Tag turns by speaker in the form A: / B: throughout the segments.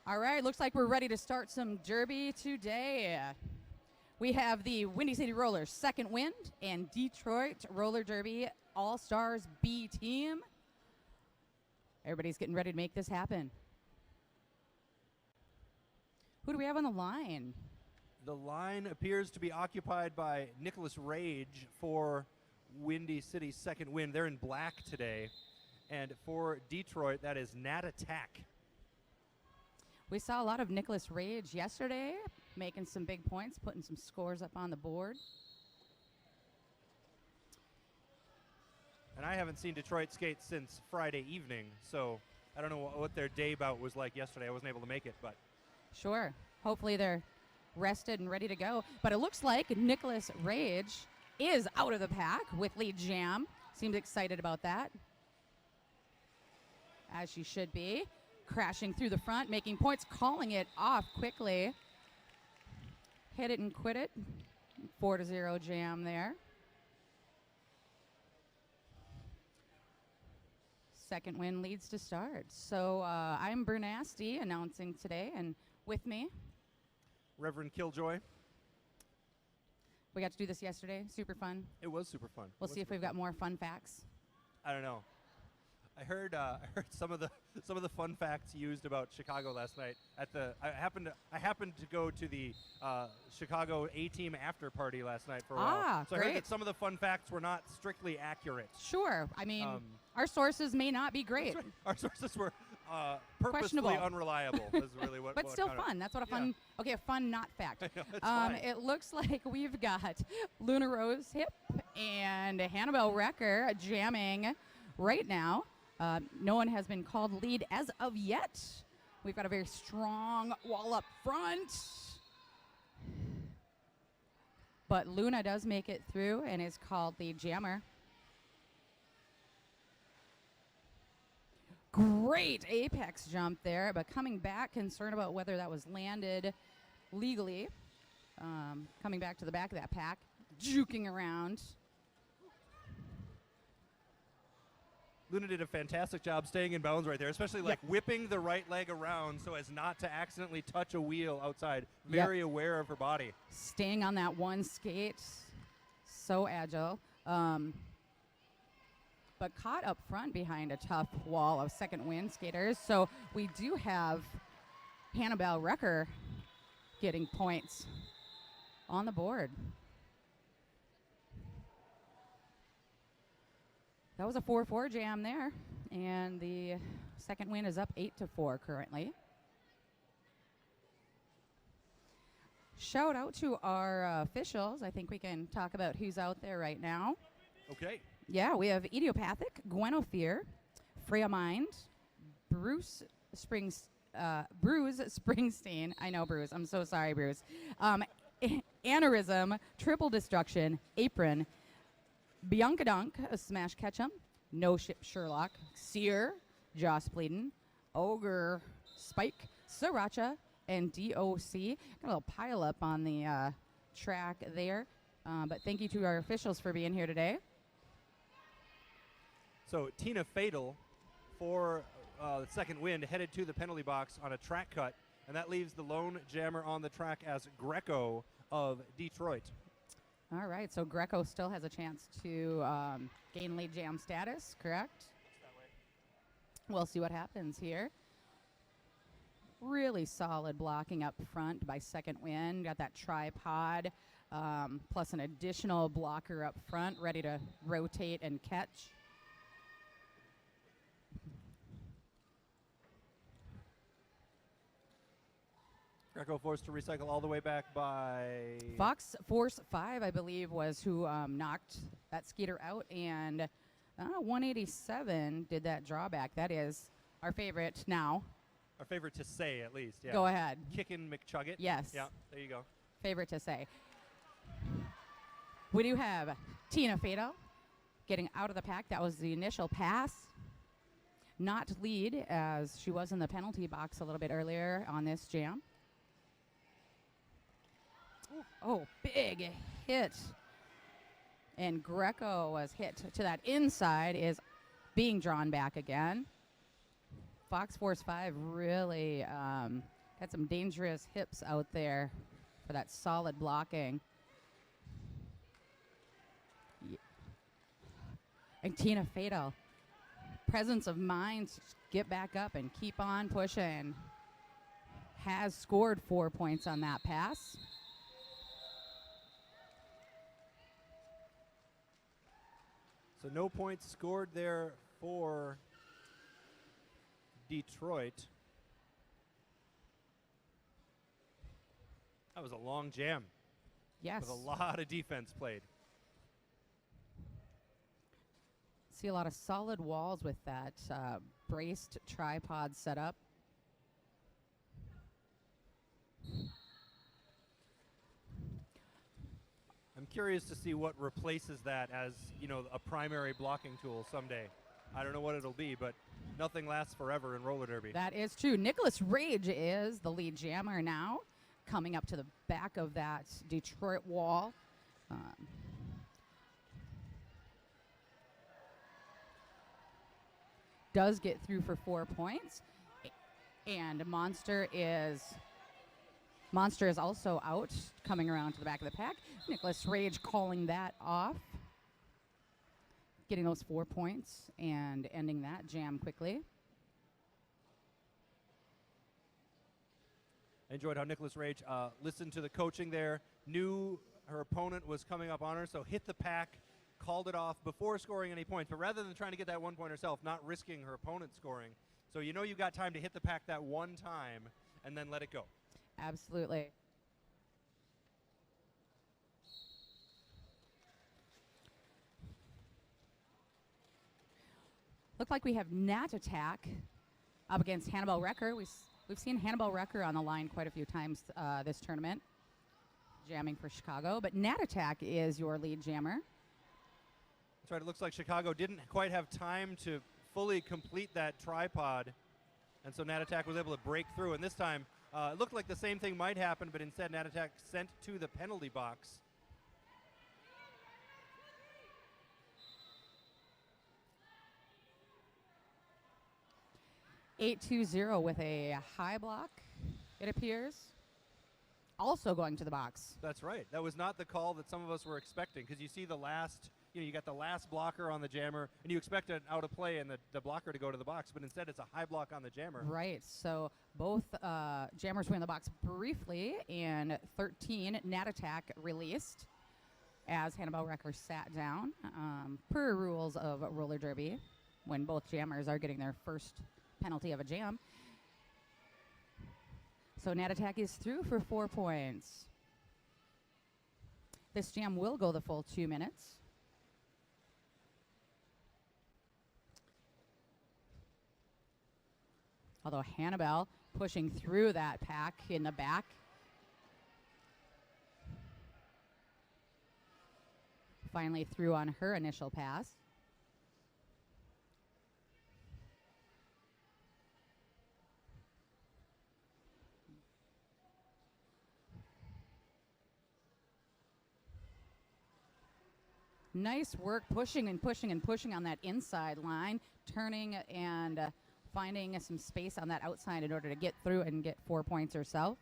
A: All right, looks like we're ready to start some derby today. We have the Windy City Rollers Second Wind and Detroit Roller Derby All-Stars B team. Everybody's getting ready to make this happen. Who do we have on the line?
B: The line appears to be occupied by Nicholas Rage for Windy City Second Wind. They're in black today. And for Detroit, that is Nat Attack.
A: We saw a lot of Nicholas Rage yesterday, making some big points, putting some scores up on the board.
B: And I haven't seen Detroit skate since Friday evening, so I don't know what their day bout was like yesterday. I wasn't able to make it, but...
A: Sure. Hopefully they're rested and ready to go. But it looks like Nicholas Rage is out of the pack with lead jam. Seems excited about that, as she should be. Crashing through the front, making points, calling it off quickly. Hit it and quit it. 4-0 jam there. Second Wind leads to start. So I'm Bernasty announcing today, and with me,
B: Reverend Killjoy.
A: We got to do this yesterday. Super fun.
B: It was super fun.
A: We'll see if we've got more fun facts.
B: I don't know. I heard some of the fun facts used about Chicago last night at the. I happened to go to the Chicago A-Team after party last night for a while. So
A: great.
B: I heard that some of the fun facts were not strictly accurate.
A: Sure. I mean, our sources may not be great.
B: Right. Our sources were purposefully unreliable. Is really what.
A: But still fun. That's what a fun. Yeah. Okay, a fun not fact.
B: I know, it's fine.
A: It looks like we've got Luna Rose Hip and Hannibal Wrecker jamming right now. No one has been called lead as of yet. We've got a very strong wall up front. But Luna does make it through and is called lead jammer. Great apex jump there, but coming back, concerned about whether that was landed legally. Coming back to the back of that pack, juking around.
B: Luna did a fantastic job staying in bounds right there, especially whipping the right leg around so as not to accidentally touch a wheel outside. Very aware of her body.
A: Staying on that one skate, so agile. But caught up front behind a tough wall of Second Wind skaters. So we do have Hannibal Wrecker getting points on the board. That was a 4-4 jam there, and the Second Wind is up 8-4 currently. Shout out to our officials. I think we can talk about who's out there right now.
B: Okay.
A: Yeah, we have Idiopathic, Guinevere, Freya Mind, Bruce Springsteen. I know, Bruce. I'm so sorry, Bruce. Aneurysm, Triple Destruction, Apron, Bianca Dunk, Smash Ketchum, No Ship Sherlock, Sear, Joss Bleeden, Ogre Spike, Sriracha, and DOC. Got a little pile up on the track there. But thank you to our officials for being here today.
B: So Tina Fatal for the Second Wind headed to the penalty box on a track cut, and that leaves the lone jammer on the track as Greco of Detroit.
A: All right, so Greco still has a chance to gain lead jam status, correct?
B: That way.
A: We'll see what happens here. Really solid blocking up front by Second Wind. Got that tripod, plus an additional blocker up front, ready to rotate and catch.
B: Greco forced to recycle all the way back by...
A: Fox Force 5, I believe, was who knocked that skater out, and 187 did that drawback. That is our favorite now.
B: Our favorite to say, at least. Yeah.
A: Go ahead.
B: Kickin' McChuggett.
A: Yes.
B: Yeah, there you go.
A: Favorite to say. We do have Tina Fatal getting out of the pack. That was the initial pass. Not lead, as she was in the penalty box a little bit earlier on this jam. Oh, big hit. And Greco was hit to that inside, is being drawn back again. Fox Force 5 really Got some dangerous hips out there for that solid blocking. And Tina Fatal, presence of mind to get back up and keep on pushing. Has scored 4 points on that pass.
B: So no points scored there for Detroit. That was a long jam.
A: Yes.
B: With a lot of defense played.
A: See a lot of solid walls with that braced tripod setup.
B: I'm curious to see what replaces that as, you know, a primary blocking tool someday. I don't know what it'll be, but nothing lasts forever in roller derby.
A: That is true. Nicholas Rage is the lead jammer now, coming up to the back of that Detroit wall. Does get through for 4 points. And Monster is also out, coming around to the back of the pack. Nicholas Rage calling that off. Getting those 4 points and ending that jam quickly.
B: I enjoyed how Nicholas Rage listened to the coaching there, knew her opponent was coming up on her, so hit the pack, called it off before scoring any points. But rather than trying to get that 1 point herself, not risking her opponent scoring. So you know you got time to hit the pack that one time and then let it go.
A: Absolutely. Look like we have Nat Attack up against Hannibal Wrecker. We've seen Hannibal Wrecker on the line quite a few times this tournament, jamming for Chicago. But Nat Attack is your lead jammer.
B: That's right. It looks like Chicago didn't quite have time to fully complete that tripod, and so Nat Attack was able to break through. And this time, it looked like the same thing might happen, but instead Nat Attack sent to the penalty box.
A: (8-2-0) with a high block, it appears. Also going to the box.
B: That's right. That was not the call that some of us were expecting, because you see the last, you got the last blocker on the jammer, and you expect an out of play and the blocker to go to the box, but instead it's a high block on the jammer.
A: Right. So both jammers were in the box briefly, and 13 Nat Attack released as Hannibal Wrecker sat down, per rules of roller derby, when both jammers are getting their first penalty of a jam. So Nat Attack is through for 4 points. This jam will go the full 2 minutes. Although Hannibal pushing through that pack in the back. Finally through on her initial pass. Nice work pushing and pushing and pushing on that inside line, turning and finding some space on that outside in order to get through and get 4 points herself.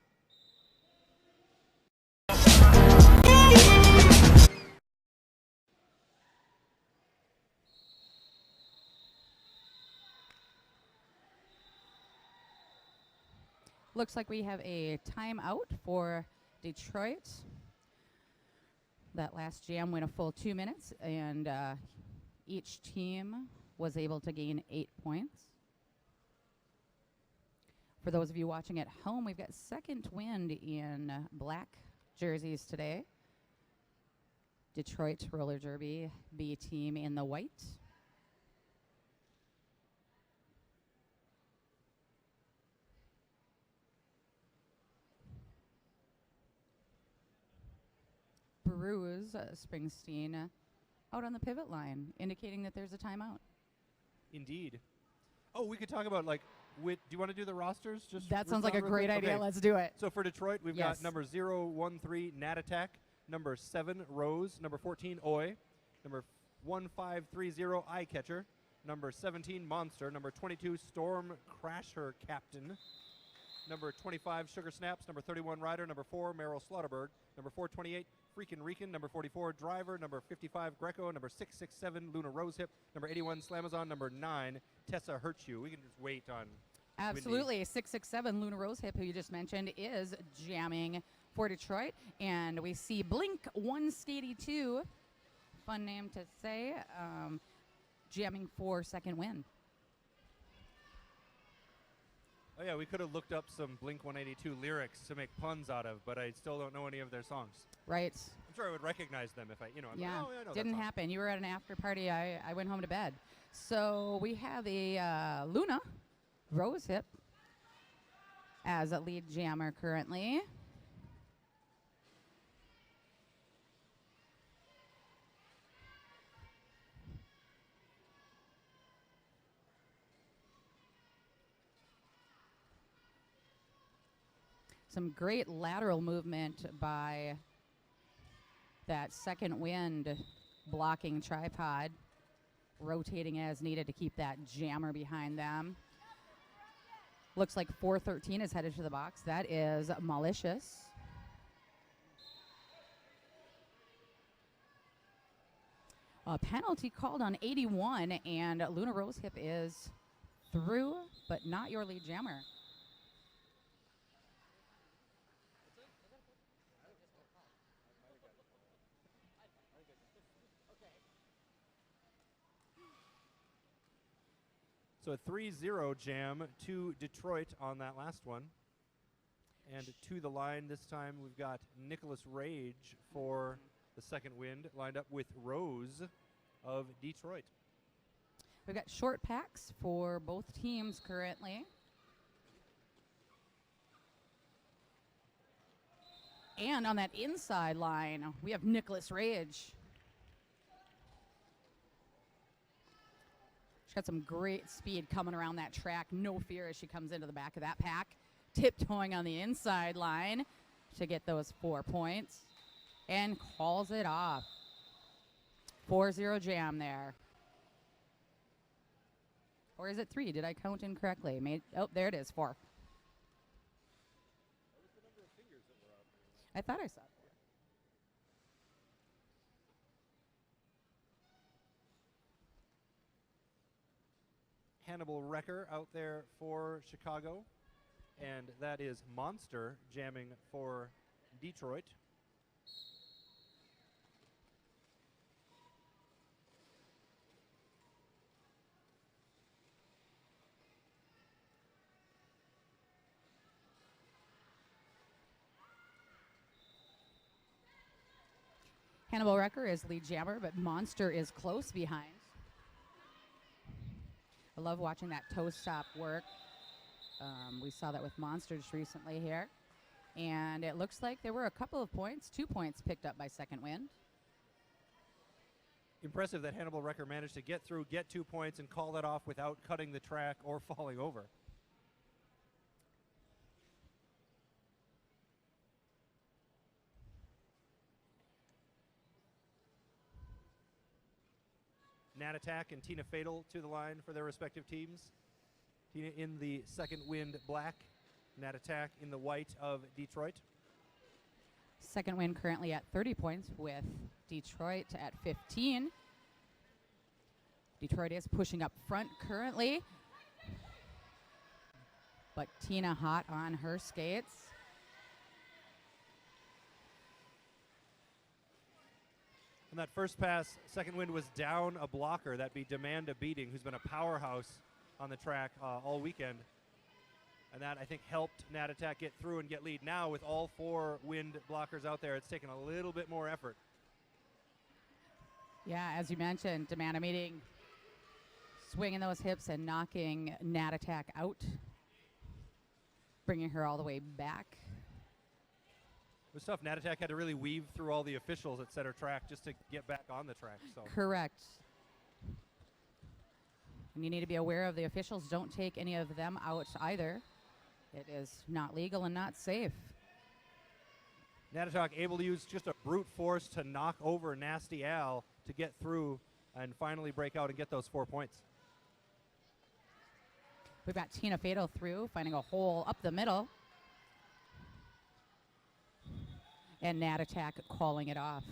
A: Looks like we have a timeout for Detroit. That last jam went a full 2 minutes, and each team was able to gain 8 points. For those of you watching at home, we've got second wind in black jerseys today. Detroit Roller Derby B team in the white. Bruce Springsteen out on the pivot line, indicating that there's a timeout.
B: Indeed. Oh, we could talk about, like, do you want to do the rosters? Just
A: that sounds like a great idea. Okay. Let's do it.
B: So for Detroit, we've got number 013 Nat Attack, number 7 Rose, number 14 Oi, number 1530 Eye Catcher, number 17 Monster, number 22 Storm Crasher Captain, number 25, Sugar Snaps, number 31, Ryder, number 4, Meryl Slaughterberg, number 428, Freakin' Rican, number 44, Driver, number 55, Greco, number 667, Luna Rosehip, number 81, Slamazon, number 9, Tessa Hurts You. We can just wait on
A: Absolutely.
B: Windy.
A: 667, Luna Rosehip, who you just mentioned, is jamming for Detroit. And we see Blink 182, fun name to say, jamming for Second Wind.
B: Oh, yeah, we could have looked up some Blink 182 lyrics to make puns out of, but I still don't know any of their songs.
A: Right.
B: I'm sure I would recognize them if I, I'm like, oh, yeah, I know that
A: Didn't
B: song.
A: happen. You were at an after party. I went home to bed. So we have a Luna Rosehip as a lead jammer currently. Some great lateral movement by that Second Wind blocking tripod, rotating as needed to keep that jammer behind them. Looks like 413 is headed to the box. That is Malicious. A penalty called on 81, and Luna Rosehip is through, but not your lead jammer.
B: So a 3-0 jam to Detroit on that last one. And to the line this time, we've got Nicholas Rage for the Second Wind, lined up with Rose of Detroit.
A: We've got short packs for both teams currently. And on that inside line, we have Nicholas Rage. She's got some great speed coming around that track. No fear as she comes into the back of that pack. Tiptoeing on the inside line to get those 4 points. And calls it off. 4-0 jam there. Or is it 3? Did I count incorrectly? Oh, there it is, 4. I thought I saw it.
B: Hannibal Wrecker out there for Chicago. And that is Monster jamming for Detroit.
A: Hannibal Wrecker is lead jammer, but Monster is close behind. I love watching that toe stop work. We saw that with Monster just recently here. And it looks like there were a couple of points, 2 points picked up by Second Wind.
B: Impressive that Hannibal Wrecker managed to get through, get 2 points, and call that off without cutting the track or falling over. Nat Attack and Tina Fatal to the line for their respective teams. Tina in the Second Wind black, Nat Attack in the white of Detroit.
A: Second Wind currently at 30 points with Detroit at 15. Detroit is pushing up front currently. But Tina hot on her skates.
B: On that first pass, Second Wind was down a blocker. That'd be Demand a Beating, who's been a powerhouse on the track all weekend. And that, I think, helped Nat Attack get through and get lead. Now, with all 4 Wind blockers out there, it's taken a little bit more effort.
A: Yeah, as you mentioned, Demand a Meeting swinging those hips and knocking Nat Attack out, bringing her all the way back.
B: It was tough. Nat Attack had to really weave through all the officials at center track just to get back on the track. So.
A: Correct. And you need to be aware of the officials. Don't take any of them out either. It is not legal and not safe.
B: Nat Attack able to use just a brute force to knock over Nasty Al to get through and finally break out and get those 4 points.
A: We've got Tina Fatal through, finding a hole up the middle. And Nat Attack calling it off.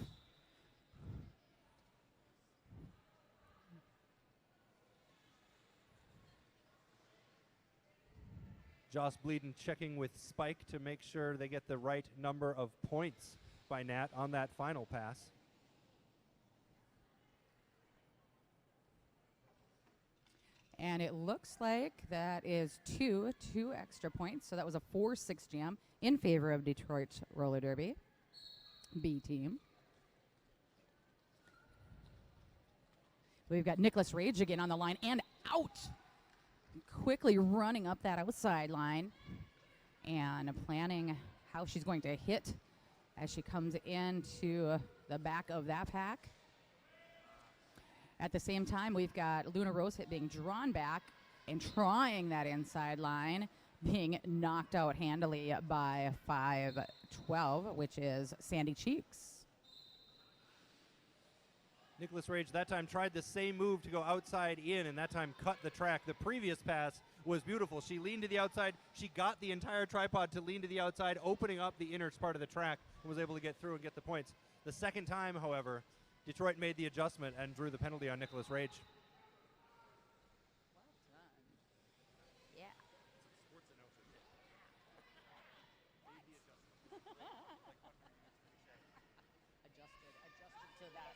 B: Joss Bleeden checking with Spike to make sure they get the right number of points by Nat on that final pass.
A: And it looks like that is two extra points. So that was a 4-6 jam in favor of Detroit Roller Derby B team. We've got Nicholas Rage again on the line and out. Quickly running up that outside line and planning how she's going to hit as she comes into the back of that pack. At the same time, we've got Luna Rosehip being drawn back and trying that inside line, being knocked out handily by 5-12, which is Sandy Cheeks.
B: Nicholas Rage that time tried the same move to go outside in, and that time cut the track. The previous pass was beautiful. She leaned to the outside. She got the entire tripod to lean to the outside, opening up the inner part of the track, and was able to get through and get the points. The second time, however, Detroit made the adjustment and drew the penalty on Nicholas Rage.
A: Well done. Yeah. Adjusted to that.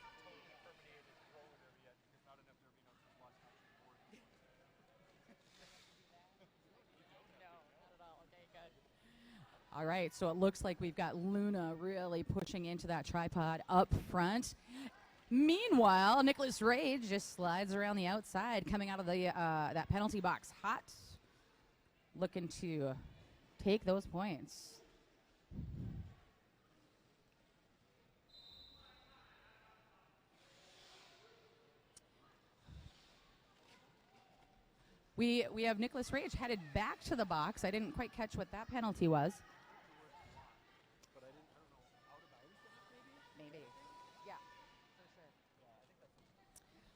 A: All right, so it looks like we've got Luna really pushing into that tripod up front. Meanwhile, Nicholas Rage just slides around the outside, coming out of the that penalty box hot, looking to take those points. We have Nicholas Rage headed back to the box. I didn't quite catch what that penalty was. Maybe. Yeah, for sure.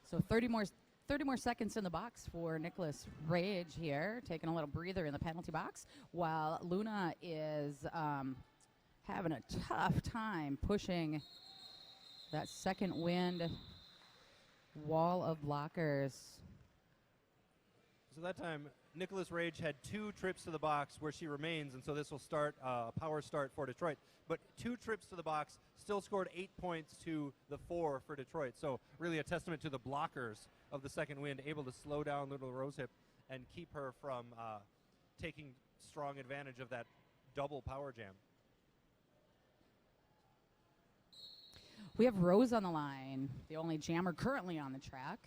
A: So 30 more seconds in the box for Nicholas Rage here, taking a little breather in the penalty box, while Luna is having a tough time pushing that second wind wall of blockers.
B: So that time, Nicholas Rage had 2 trips to the box where she remains, and so this will start a power start for Detroit. But 2 trips to the box still scored 8 points to the 4 for Detroit. So really a testament to the blockers of the second wind, able to slow down Little Rosehip and keep her from taking strong advantage of that double power jam.
A: We have Rose on the line, the only jammer currently on the track.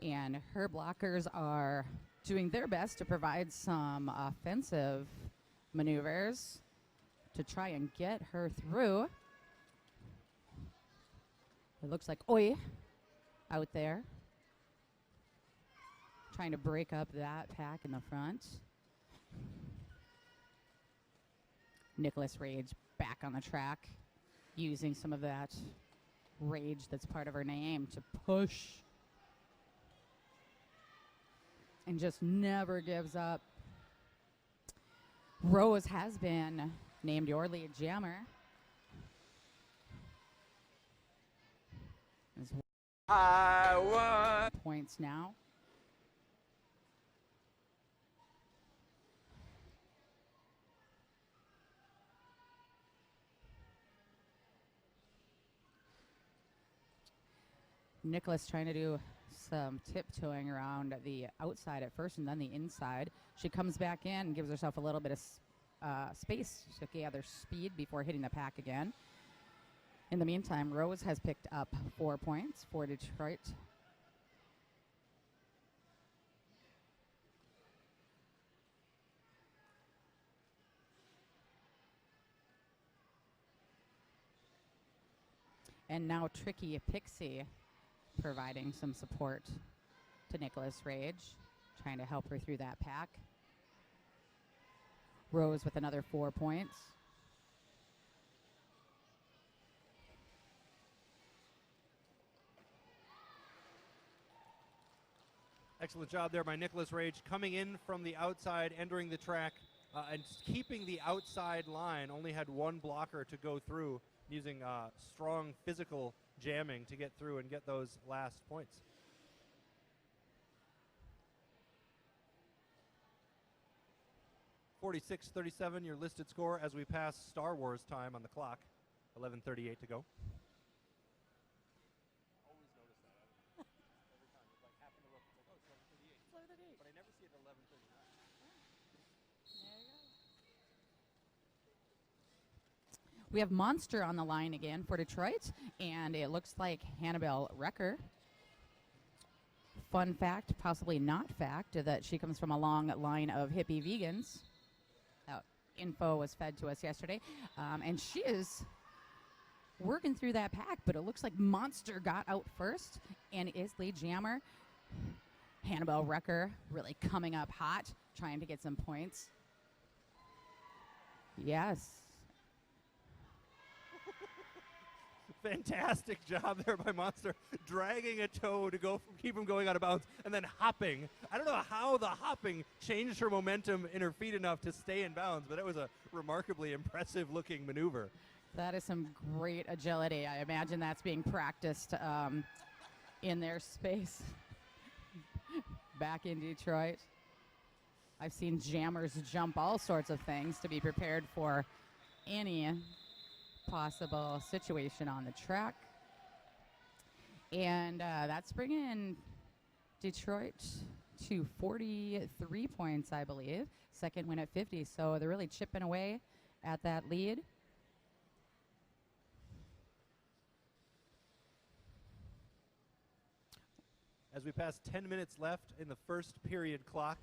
A: And her blockers are doing their best to provide some offensive maneuvers to try and get her through. It looks like Oi out there, trying to break up that pack in the front. Nicholas Rage back on the track, using some of that rage that's part of her name to push. And just never gives up. Rose has been named your lead jammer. I won. Points now. Nicholas trying to do some tiptoeing around the outside at first and then the inside. She comes back in and gives herself a little bit of space to gather speed before hitting the pack again. In the meantime, Rose has picked up 4 points for Detroit. And now Tricky Pixie providing some support to Nicholas Rage, trying to help her through that pack. Rose with another 4 points.
B: Excellent job there by Nicholas Rage, coming in from the outside, entering the track, and keeping the outside line. Only had one blocker to go through, using strong physical jamming to get through and get those last points. .46-37, your listed score as we pass Star Wars time on the clock. 11:38 to go. Always notice that. Every time. It like happened to look, it's like, oh, it's 11:38. But I never see it at 11:39.
A: There you go. We have Monster on the line again for Detroit, and it looks like Hannibal Wrecker. Fun fact, possibly not fact, that she comes from a long line of hippie vegans. Info was fed to us yesterday, and she is working through that pack, but it looks like Monster got out first and is lead jammer. Hannibal Wrecker really coming up hot, trying to get some points. Yes.
B: Fantastic job there by Monster, dragging a toe to keep him going out of bounds, and then hopping. I don't know how the hopping changed her momentum in her feet enough to stay in bounds, but it was a remarkably impressive-looking maneuver.
A: That is some great agility. I imagine that's being practiced in their space back in Detroit. I've seen jammers jump all sorts of things to be prepared for any possible situation on the track. And that's bringing Detroit to 43 points, I believe. Second win at 50, so they're really chipping away at that lead.
B: As we pass 10 minutes left in the first period clock,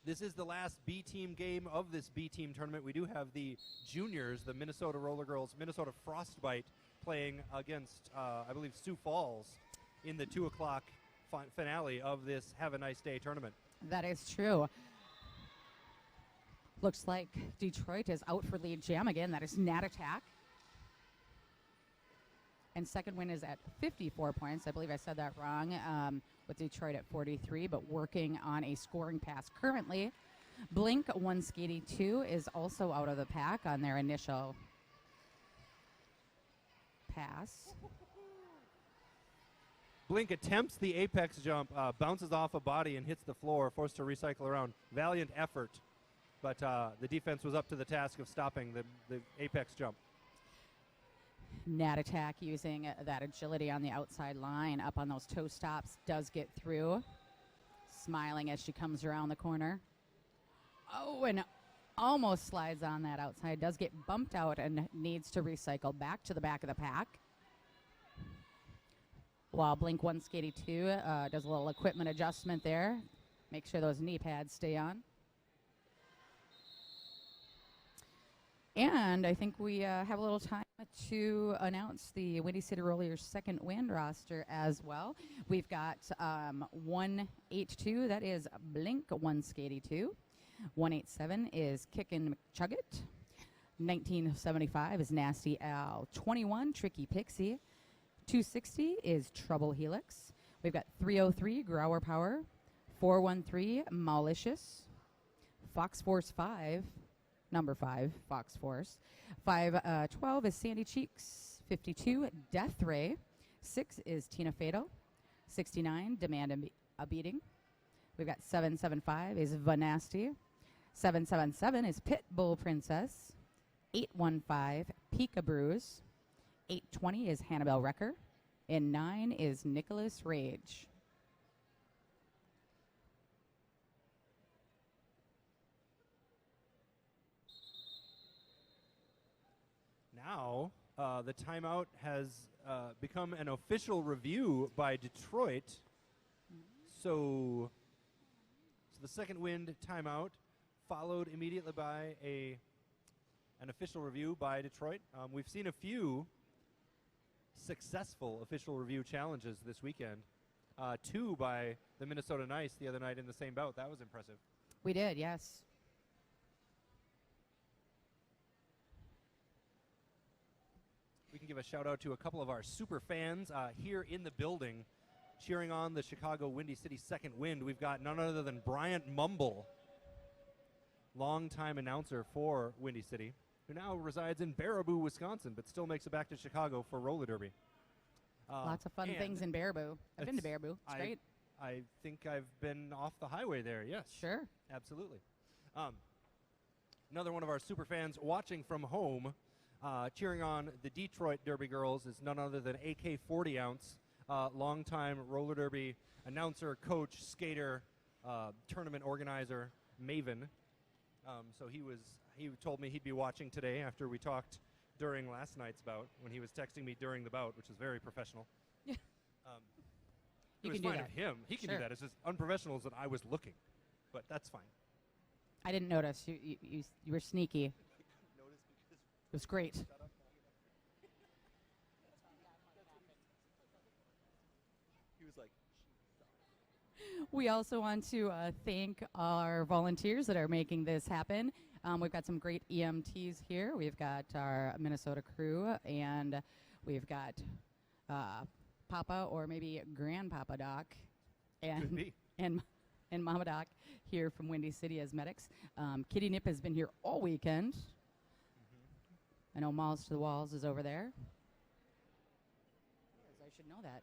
B: this is the last B-team game of this B-team tournament. We do have the juniors, the Minnesota Roller Girls, Minnesota Frostbite, playing against, I believe, Sioux Falls in the 2 o'clock finale of this Have a Nice Day tournament.
A: That is true. Looks like Detroit is out for lead jam again. That is Nat Attack. And second win is at 54 points. I believe I said that wrong, with Detroit at 43, but working on a scoring pass currently. Blink 182 is also out of the pack on their initial pass.
B: Blink attempts the apex jump, bounces off a body and hits the floor, forced to recycle around. Valiant effort, but the defense was up to the task of stopping the apex jump.
A: Nat Attack using that agility on the outside line, up on those toe stops, does get through. Smiling as she comes around the corner. Oh, and almost slides on that outside. Does get bumped out and needs to recycle back to the back of the pack. While Blink 182 does a little equipment adjustment there. Make sure those knee pads stay on. And I think we have a little time to announce the Windy City Rollers second wind roster as well. We've got 182, that is Blink 182. 187 is Kickin' McChuggett. 1975 is Nasty Al. 21, Tricky Pixie. 260 is Trouble Helix. We've got 303, Grower Power. 413, Malicious. Fox Force 5. Number 5, Fox Force. 512 is Sandy Cheeks. 52, Death Ray. 6 is Tina Fatal. 69, Demand a Beating. We've got 775 is Vanasty. 777 is Pitbull Princess. 815, Pika Brews. 820 is Hannibal Wrecker. And 9 is Nicholas Rage.
B: Now, the timeout has become an official review by Detroit. So the second wind timeout followed immediately by an official review by Detroit. We've seen a few successful official review challenges this weekend. 2 by the Minnesota Nice the other night in the same bout. That was impressive.
A: We did, yes.
B: We can give a shout out to a couple of our super fans here in the building. cheering on the Chicago Windy City Second Wind, we've got none other than Bryant Mumble, longtime announcer for Windy City, who now resides in Baraboo, Wisconsin, but still makes it back to Chicago for roller derby.
A: Lots of fun things in Baraboo. I've been to Baraboo. It's great.
B: I think I've been off the highway there, yes.
A: Sure.
B: Absolutely. Another one of our super fans watching from home, cheering on the Detroit Derby girls, is none other than AK 40 ounce, longtime roller derby announcer, coach, skater, tournament organizer, Maven. So he told me he'd be watching today after we talked during last night's bout, when he was texting me during the bout, which was very professional.
A: Yeah.
B: It was fine of him. He can do that. It's just unprofessional that I was looking, but that's fine.
A: I didn't notice. You were sneaky. It was great.
B: He was like,
A: we also want to thank our volunteers that are making this happen. We've got some great EMTs here. We've got our Minnesota crew, and we've got Papa or maybe Grandpapa Doc, and Mama Doc here from Windy City as medics. Kitty Nip has been here all weekend. I know Malls to the Walls is over there. I should know that.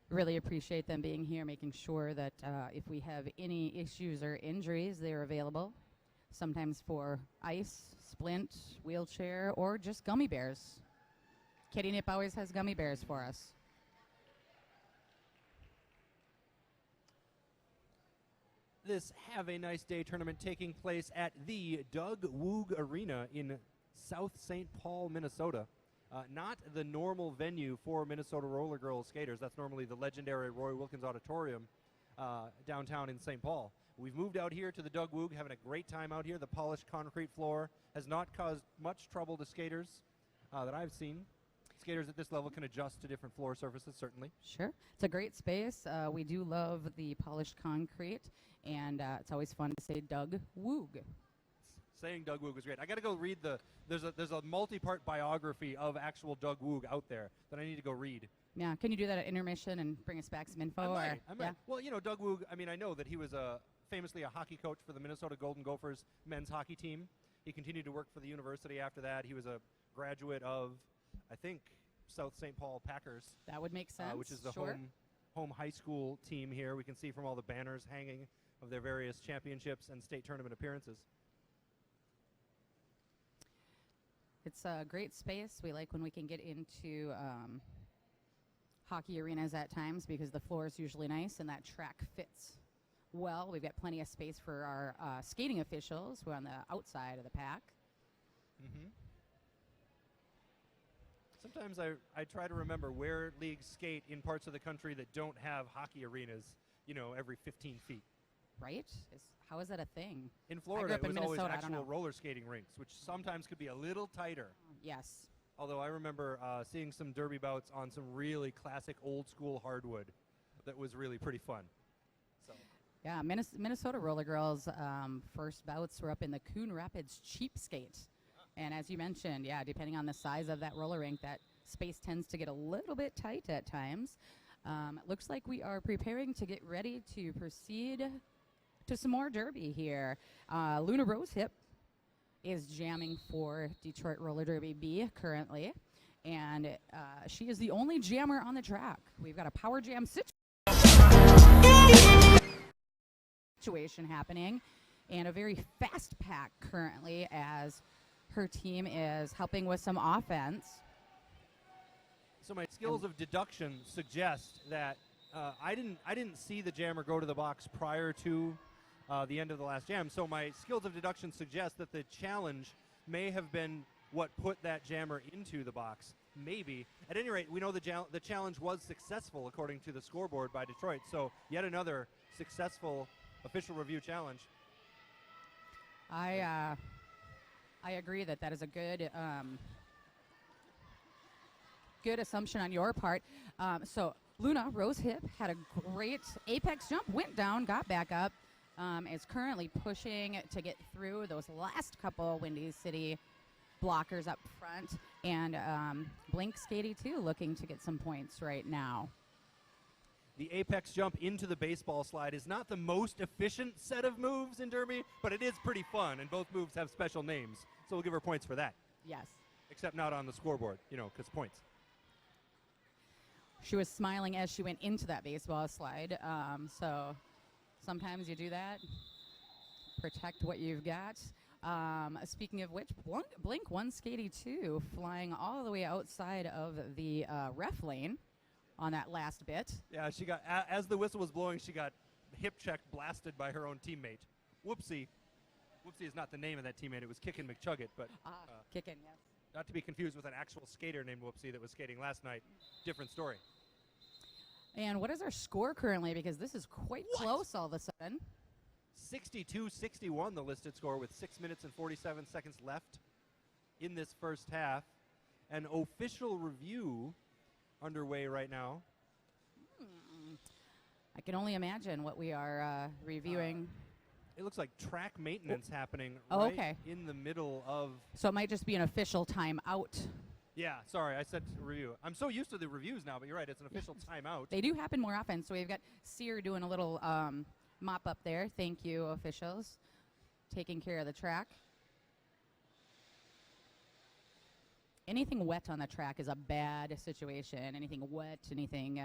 A: Really appreciate them being here, making sure that if we have any issues or injuries, they're available. Sometimes for ice, splint, wheelchair, or just gummy bears. Kitty Nip always has gummy bears for us.
B: This Have a Nice Day tournament taking place at the Doug Woog Arena in South St. Paul, Minnesota. Not the normal venue for Minnesota Roller Girls skaters. That's normally the legendary Roy Wilkins Auditorium downtown in St. Paul. We've moved out here to the Doug Woog, having a great time out here. The polished concrete floor has not caused much trouble to skaters that I've seen. Skaters at this level can adjust to different floor surfaces, certainly.
A: Sure. It's a great space. We do love the polished concrete, and it's always fun to say Doug Woog.
B: Saying Doug Woog was great. I got to go read there's a multi-part biography of actual Doug Woog out there that I need to go read.
A: Yeah, can you do that at intermission and bring us back some info?
B: I might.
A: Yeah.
B: Well, Doug Woog, I know that he was famously a hockey coach for the Minnesota Golden Gophers men's hockey team. He continued to work for the university after that. He was a graduate of, I think, South St. Paul Packers.
A: That would make sense.
B: Which is the
A: sure.
B: home high school team here. We can see from all the banners hanging of their various championships and state tournament appearances.
A: It's a great space. We like when we can get into hockey arenas at times because the floor is usually nice and that track fits well. We've got plenty of space for our skating officials who are on the outside of the pack.
B: Mm-hmm. Sometimes I try to remember where leagues skate in parts of the country that don't have hockey arenas, every 15 feet.
A: Right? How is that a thing?
B: In Florida, it was always
A: Minnesota,
B: actual roller skating rinks, which sometimes could be a little tighter.
A: Yes.
B: Although I remember seeing some derby bouts on some really classic old-school hardwood that was really pretty fun. So.
A: Yeah, Minnesota Roller Girls' first bouts were up in the Coon Rapids Cheapskate. And as you mentioned, depending on the size of that roller rink, that space tends to get a little bit tight at times. It looks like we are preparing to get ready to proceed to some more derby here. Luna Rosehip is jamming for Detroit Roller Derby B currently, and she is the only jammer on the track. We've got a power jam situation happening, and a very fast pack currently as her team is helping with some offense.
B: So my skills of deduction suggest that I didn't see the jammer go to the box prior to the end of the last jam. So my skills of deduction suggest that the challenge may have been what put that jammer into the box. Maybe. At any rate, we know the challenge was successful according to the scoreboard by Detroit. So yet another successful official review challenge.
A: I agree that is a good good assumption on your part. So Luna Rosehip had a great apex jump, went down, got back up, is currently pushing to get through those last couple Windy City blockers up front, and Blink Skatey too looking to get some points right now.
B: The apex jump into the baseball slide is not the most efficient set of moves in Derby, but it is pretty fun, and both moves have special names. So we'll give her points for that.
A: Yes.
B: Except not on the scoreboard, because points.
A: She was smiling as she went into that baseball slide. So sometimes you do that. Protect what you've got. Speaking of which, Blink 182 flying all the way outside of the ref lane on that last bit.
B: Yeah, she got, as the whistle was blowing, she got hip check blasted by her own teammate. Whoopsie. Whoopsie is not the name of that teammate. It was Kickin' McChuggett, but
A: Kickin', yes.
B: not to be confused with an actual skater named Whoopsie that was skating last night. Different story.
A: And what is our score currently? Because this is quite close all of a sudden.
B: 62-61 the listed score with 6 minutes and 47 seconds left in this first half. An official review underway right now.
A: I can only imagine what we are reviewing.
B: It looks like track maintenance happening
A: okay.
B: in the middle of...
A: So it might just be an official timeout.
B: Yeah, sorry, I said review. I'm so used to the reviews now, but you're right, it's an official timeout.
A: They do happen more often. So we've got Sear doing a little mop up there. Thank you, officials. Taking care of the track. Anything wet on the track is a bad situation. Anything wet, anything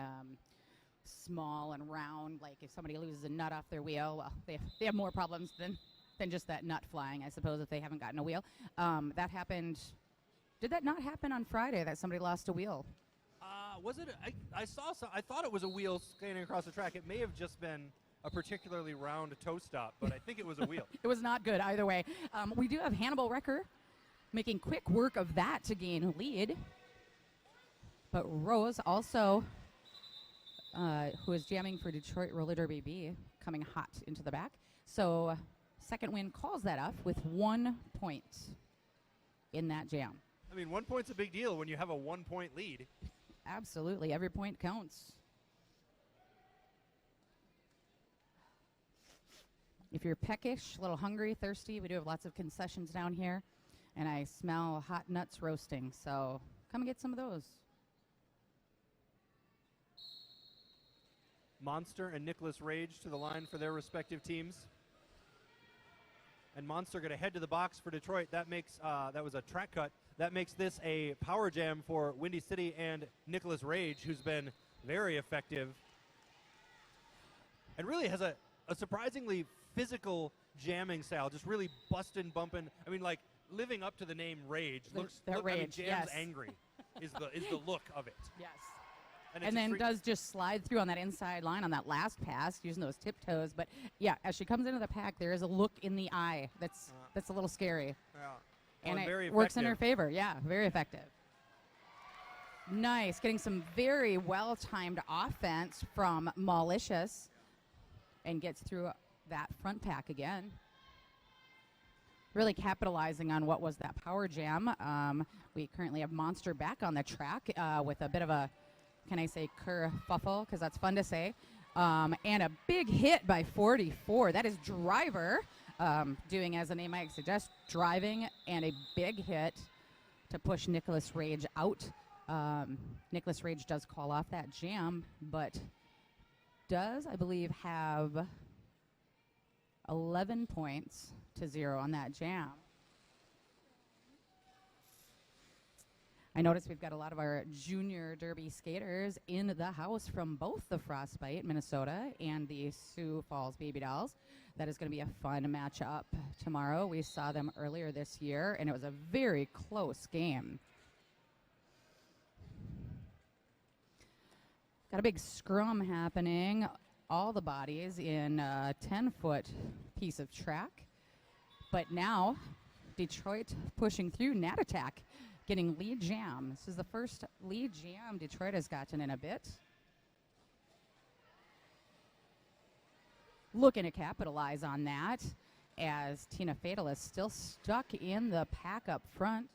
A: small and round, like if somebody loses a nut off their wheel, well, they have more problems than just that nut flying, I suppose, if they haven't gotten a wheel. That happened. Did that not happen on Friday that somebody lost a wheel?
B: Was it? I saw. I thought it was a wheel skating across the track. It may have just been a particularly round toe stop, but I think it was a wheel.
A: It was not good either way. We do have Hannibal Recker making quick work of that to gain a lead. But Rose also, who is jamming for Detroit Roller Derby B, coming hot into the back. So second win calls that off with 1 point in that jam.
B: I mean, 1 point's a big deal when you have a 1 point lead.
A: Absolutely. Every point counts. If you're peckish, a little hungry, thirsty, we do have lots of concessions down here. And I smell hot nuts roasting, so come and get some of those.
B: Monster and Nicholas Rage to the line for their respective teams. And Monster going to head to the box for Detroit. That makes that was a track cut. That makes this a power jam for Windy City and Nicholas Rage, who's been very effective. And really has a surprisingly physical jamming style, just really busting, bumping. I mean, like, living up to the name Rage.
A: Rage,
B: jams
A: yes.
B: angry is the look of it.
A: Yes.
B: And
A: then does just slide through on that inside line on that last pass using those tiptoes. But, yeah, as she comes into the pack, there is a look in the eye that's a little scary.
B: Yeah.
A: And
B: very
A: it works in
B: effective.
A: her favor. Yeah, very effective. Nice. Getting some very well-timed offense from Malicious and gets through that front pack again. Really capitalizing on what was that power jam. We currently have Monster back on the track with a bit of a, can I say, kerfuffle, because that's fun to say. And a big hit by 44. That is Driver doing, as the name might suggest, driving, and a big hit to push Nicholas Rage out. Nicholas Rage does call off that jam, but does, I believe, have 11 points to 0 on that jam. I notice we've got a lot of our junior Derby skaters in the house from both the Frostbite, Minnesota, and the Sioux Falls Baby Dolls. That is going to be a fun matchup tomorrow. We saw them earlier this year, and it was a very close game. Got a big scrum happening. All the bodies in a 10-foot piece of track. But now, Detroit pushing through. Nat Attack getting lead jam. This is the first lead jam Detroit has gotten in a bit. Looking to capitalize on that as Tina Fatal is still stuck in the pack up front.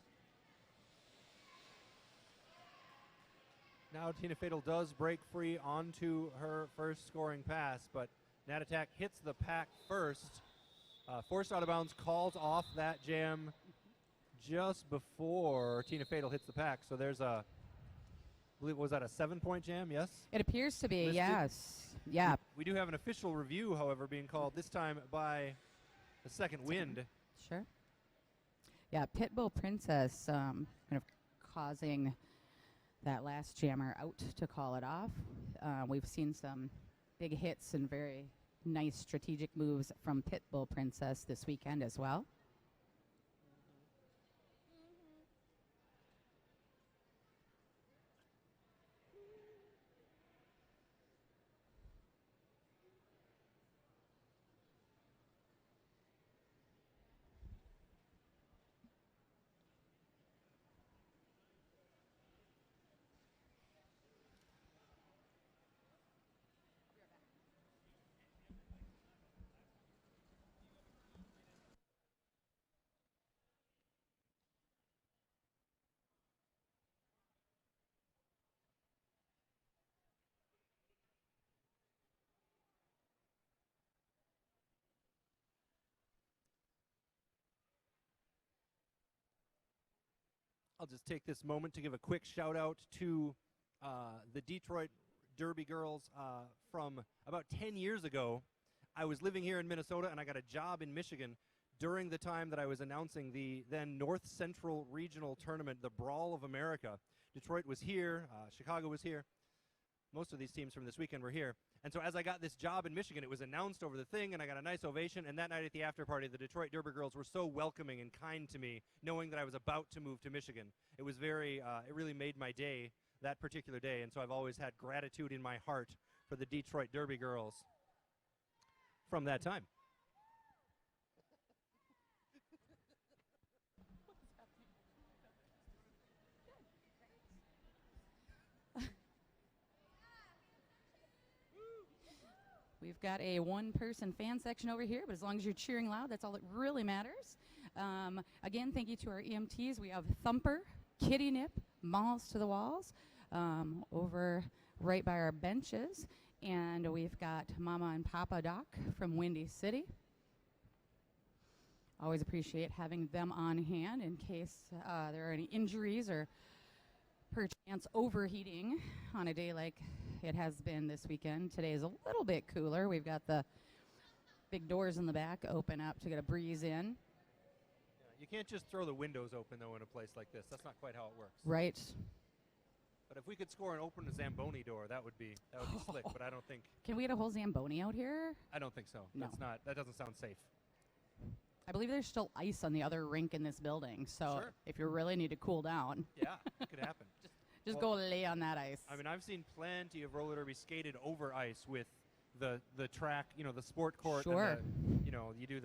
B: Now Tina Fatal does break free onto her first scoring pass, but Nat Attack hits the pack first. Forced out of bounds, calls off that jam just before Tina Fatal hits the pack. So there's a believe, was that a 7-point jam? Yes?
A: It appears to be,
B: Listed.
A: yes. Yeah.
B: We do have an official review, however, being called this time by the second wind.
A: Sure. Yeah, Pitbull Princess kind of causing that last jammer out to call it off. We've seen some big hits and very nice strategic moves from Pitbull Princess this weekend as well.
B: I'll just take this moment to give a quick shout out to the Detroit Derby girls from about 10 years ago. I was living here in Minnesota and I got a job in Michigan during the time that I was announcing the then North Central Regional Tournament, the Brawl of America. Detroit was here, Chicago was here. Most of these teams from this weekend were here. And so as I got this job in Michigan, it was announced over the thing, and I got a nice ovation. And that night at the after party, the Detroit Derby girls were so welcoming and kind to me, knowing that I was about to move to Michigan. It was very, it really made my day, that particular day. And so I've always had gratitude in my heart for the Detroit Derby girls from that time.
A: We've got a one-person fan section over here, but as long as you're cheering loud, that's all that really matters. Again, thank you to our EMTs. We have Thumper, Kitty Nip, Malls to the Walls over right by our benches. And we've got Mama and Papa Doc from Windy City. Always appreciate having them on hand in case there are any injuries or perchance overheating on a day like it has been this weekend. Today is a little bit cooler. We've got the big doors in the back open up to get a breeze in.
B: Yeah, you can't just throw the windows open, though, in a place like this. That's not quite how it works.
A: Right.
B: But if we could score and open a Zamboni door, that would be slick. But I don't think.
A: Can we get a whole Zamboni out here?
B: I don't think so.
A: No.
B: That doesn't sound safe.
A: I believe there's still ice on the other rink in this building. So
B: Sure.
A: if you really need to cool down,
B: Yeah, it could happen.
A: just go lay on that ice.
B: I mean, I've seen plenty of roller derby skated over ice with the track, the sport court.
A: Sure.
B: And you do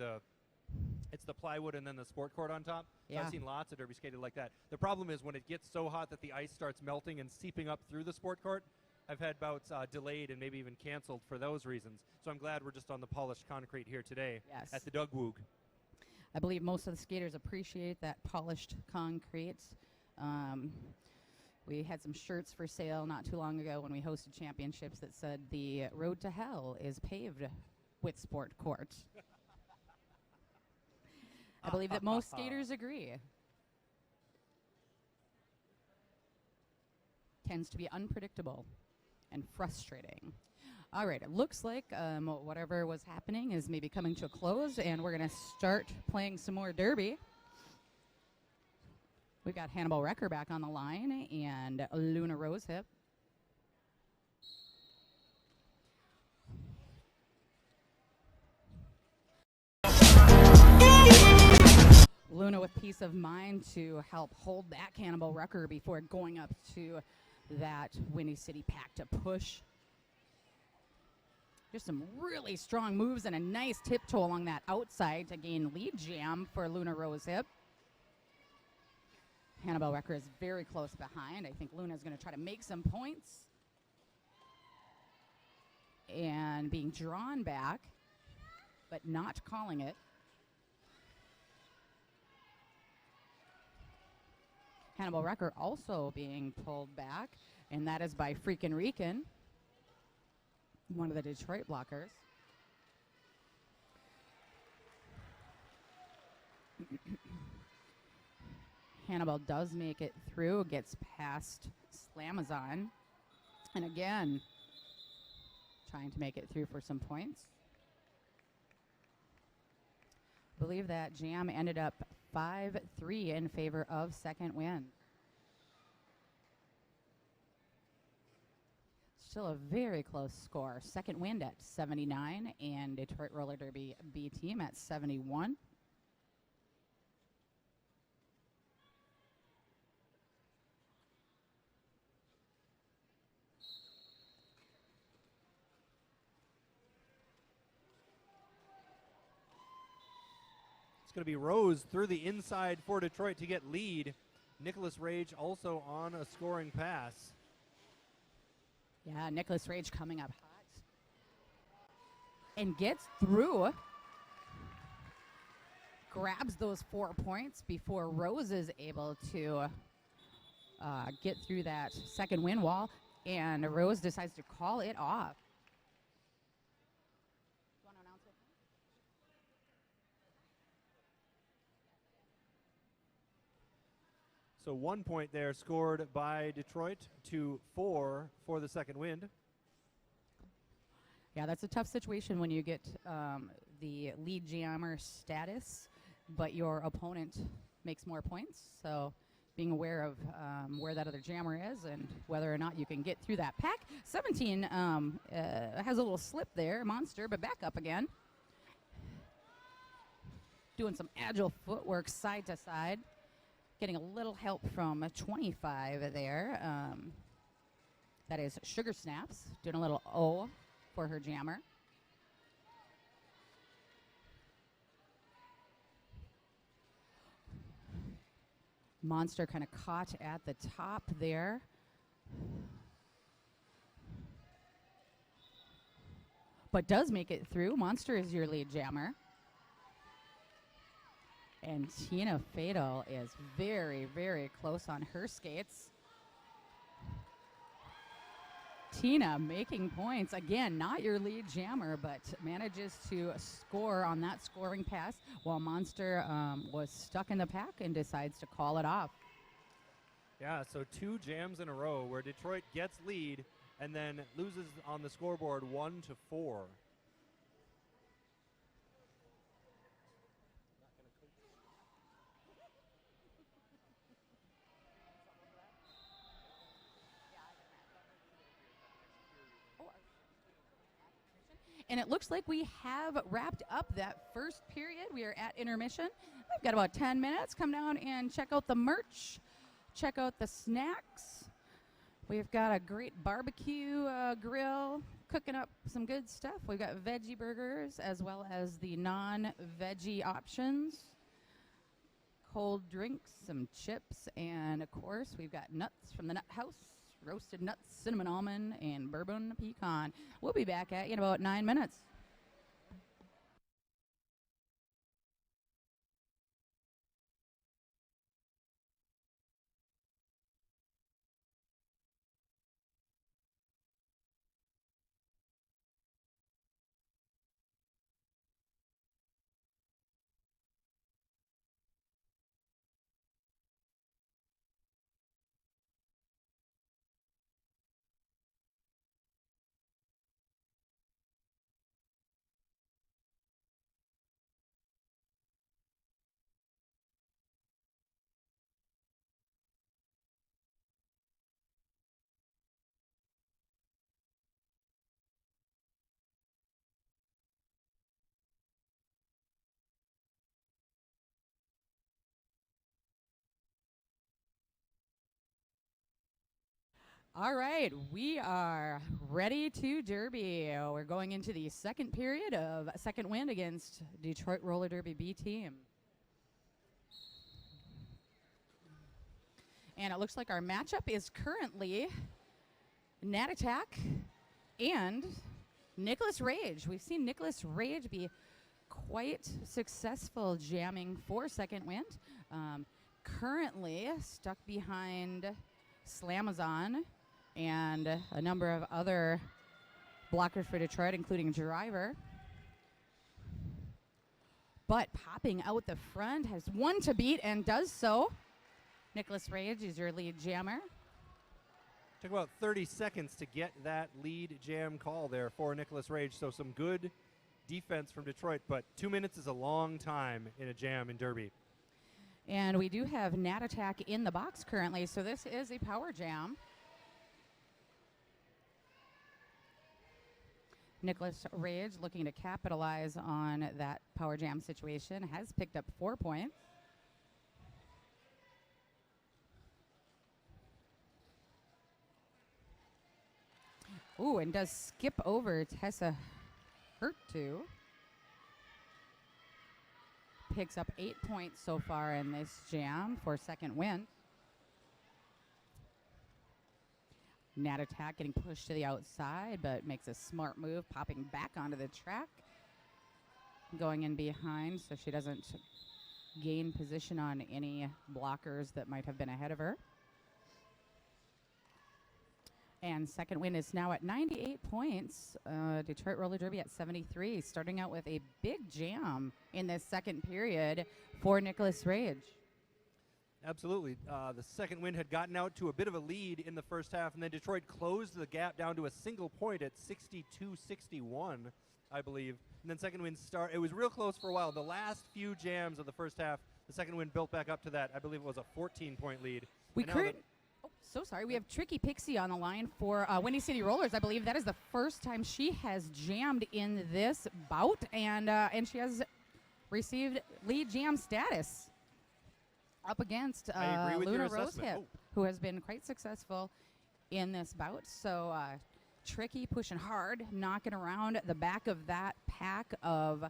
B: it's the plywood and then the sport court on top. So
A: Yeah.
B: I've seen lots of derby skated like that. The problem is when it gets so hot that the ice starts melting and seeping up through the sport court, I've had bouts delayed and maybe even canceled for those reasons. So I'm glad we're just on the polished concrete here today
A: Yes.
B: at the Doug Woog.
A: I believe most of the skaters appreciate that polished concrete. We had some shirts for sale not too long ago when we hosted championships that said the road to hell is paved with sport court. I believe that most skaters agree. Tends to be unpredictable and frustrating. All right, it looks like whatever was happening is maybe coming to a close, and we're going to start playing some more derby. We've got Hannibal Recker back on the line and Luna Rosehip. Luna with peace of mind to help hold back Hannibal Recker before going up to that Windy City pack to push. Just some really strong moves and a nice tiptoe along that outside to gain lead jam for Luna Rosehip. Hannibal Recker is very close behind. I think Luna's going to try to make some points. And being drawn back, but not calling it. Hannibal Recker also being pulled back, and that is by Freakin' Rican, one of the Detroit blockers. Hannibal does make it through, gets past Slamazon. And again, trying to make it through for some points. I believe that jam ended up 5-3 in favor of Second Wind. Still a very close score. Second Wind at 79 and Detroit Roller Derby B team at 71.
B: It's going to be Rose through the inside for Detroit to get lead. Nicholas Rage also on a scoring pass.
A: Yeah, Nicholas Rage coming up hot. And gets through. Grabs those 4 points before Rose is able to get through that second wind wall. And Rose decides to call it off.
B: So 1 point there scored by Detroit to 4 for the Second Wind.
A: Yeah, that's a tough situation when you get the lead jammer status, but your opponent makes more points. So being aware of where that other jammer is and whether or not you can get through that pack. 17 has a little slip there, Monster, but back up again. Doing some agile footwork side to side. Getting a little help from 25 there. That is Sugar Snaps, doing a little O for her jammer. Monster kind of caught at the top there. But does make it through. Monster is your lead jammer. And Tina Fatal is very, very close on her skates. Tina making points. Again, not your lead jammer, but manages to score on that scoring pass while Monster was stuck in the pack and decides to call it off.
B: Yeah, so 2 jams in a row where Detroit gets lead and then loses on the scoreboard 1-4.
A: And it looks like we have wrapped up that first period. We are at intermission. We've got about 10 minutes. Come down and check out the merch. Check out the snacks. We've got a great barbecue grill cooking up some good stuff. We've got veggie burgers as well as the non-veggie options. Cold drinks, some chips, and of course we've got nuts from the Nut House. Roasted nuts, cinnamon almond, and bourbon pecan. We'll be back at you in about 9 minutes. All right, we are ready to derby. We're going into the second period of Second Wind against Detroit Roller Derby B team. And it looks like our matchup is currently Nat Attack and Nicholas Rage. We've seen Nicholas Rage be quite successful jamming for Second Wind. Currently stuck behind Slamazon and a number of other blockers for Detroit, including Driver. But popping out the front, has one to beat and does so. Nicholas Rage is your lead jammer.
B: Took about 30 seconds to get that lead jam call there for Nicholas Rage. So some good defense from Detroit, but 2 minutes is a long time in a jam in Derby.
A: And we do have Nat Attack in the box currently, so this is a power jam. Nicholas Rage looking to capitalize on that power jam situation, has picked up 4 points. Ooh, and does skip over Tessa Hurtu. Picks up 8 points so far in this jam for second win. Nat Attack getting pushed to the outside, but makes a smart move, popping back onto the track. Going in behind so she doesn't gain position on any blockers that might have been ahead of her. And second win is now at 98 points. Detroit Roller Derby at 73, starting out with a big jam in this second period for Nicholas Rage.
B: Absolutely. The second win had gotten out to a bit of a lead in the first half, and then Detroit closed the gap down to a single point at 62-61, I believe. And then second win it was real close for a while. The last few jams of the first half, the second win built back up to that. I believe it was a 14-point lead.
A: So sorry. We have Tricky Pixie on the line for Windy City Rollers. I believe that is the first time she has jammed in this bout, and she has received lead jam status up against Luna Rosehip, who has been quite successful in this bout. So Tricky pushing hard, knocking around the back of that pack of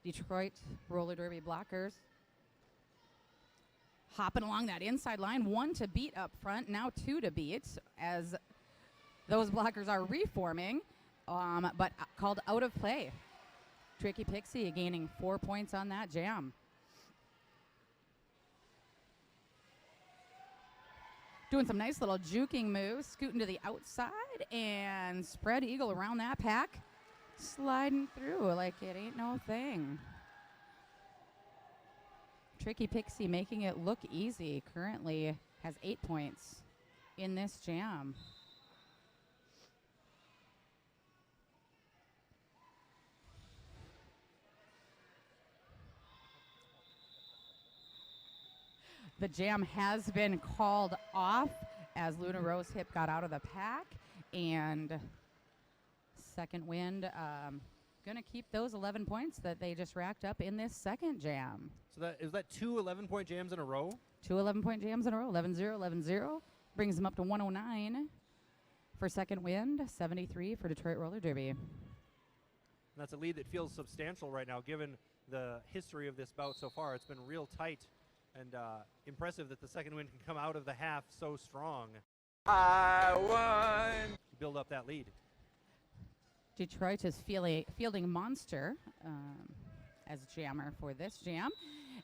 A: Detroit Roller Derby blockers. Hopping along that inside line, 1 to beat up front, now 2 to beat as those blockers are reforming, but called out of play. Tricky Pixie gaining 4 points on that jam. Doing some nice little juking moves, scooting to the outside and spread eagle around that pack, sliding through like it ain't no thing. Tricky Pixie making it look easy. Currently has 8 points in this jam. The jam has been called off as Luna Rosehip got out of the pack, and second wind going to keep those 11 points that they just racked up in this second jam.
B: So is that 2 11-point jams in a row?
A: 2 11-point jams in a row, 11-0, 11-0. Brings them up to 109 for second wind, 73 for Detroit Roller Derby.
B: And that's a lead that feels substantial right now, given the history of this bout so far. It's been real tight, and impressive that the second wind can come out of the half so strong.
C: I won!
B: Build up that lead.
A: Detroit is fielding Monster as jammer for this jam,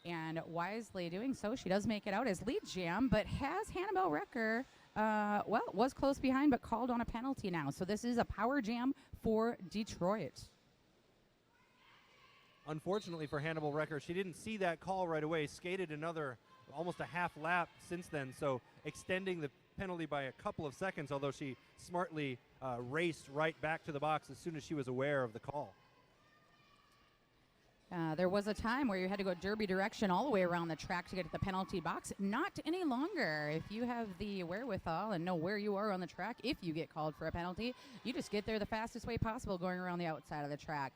A: and wisely doing so. She does make it out as lead jam, but has Hannibal Wrecker, was close behind, but called on a penalty now. So this is a power jam for Detroit.
B: Unfortunately for Hannibal Wrecker, she didn't see that call right away, skated another almost a half lap since then, so extending the penalty by a couple of seconds, although she smartly raced right back to the box as soon as she was aware of the call.
A: There was a time where you had to go derby direction all the way around the track to get to the penalty box. Not any longer. If you have the wherewithal and know where you are on the track, if you get called for a penalty, you just get there the fastest way possible going around the outside of the track.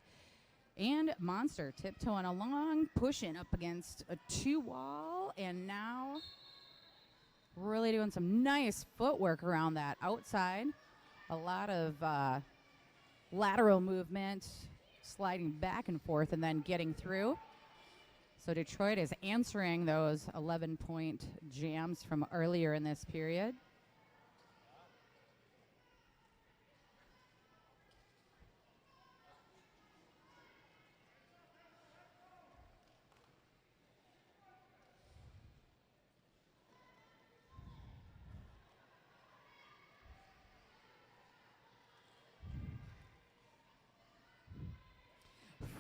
A: And Monster tiptoeing along, pushing up against a 2-wall, and now really doing some nice footwork around that outside. A lot of lateral movement, sliding back and forth and then getting through. So Detroit is answering those 11-point jams from earlier in this period.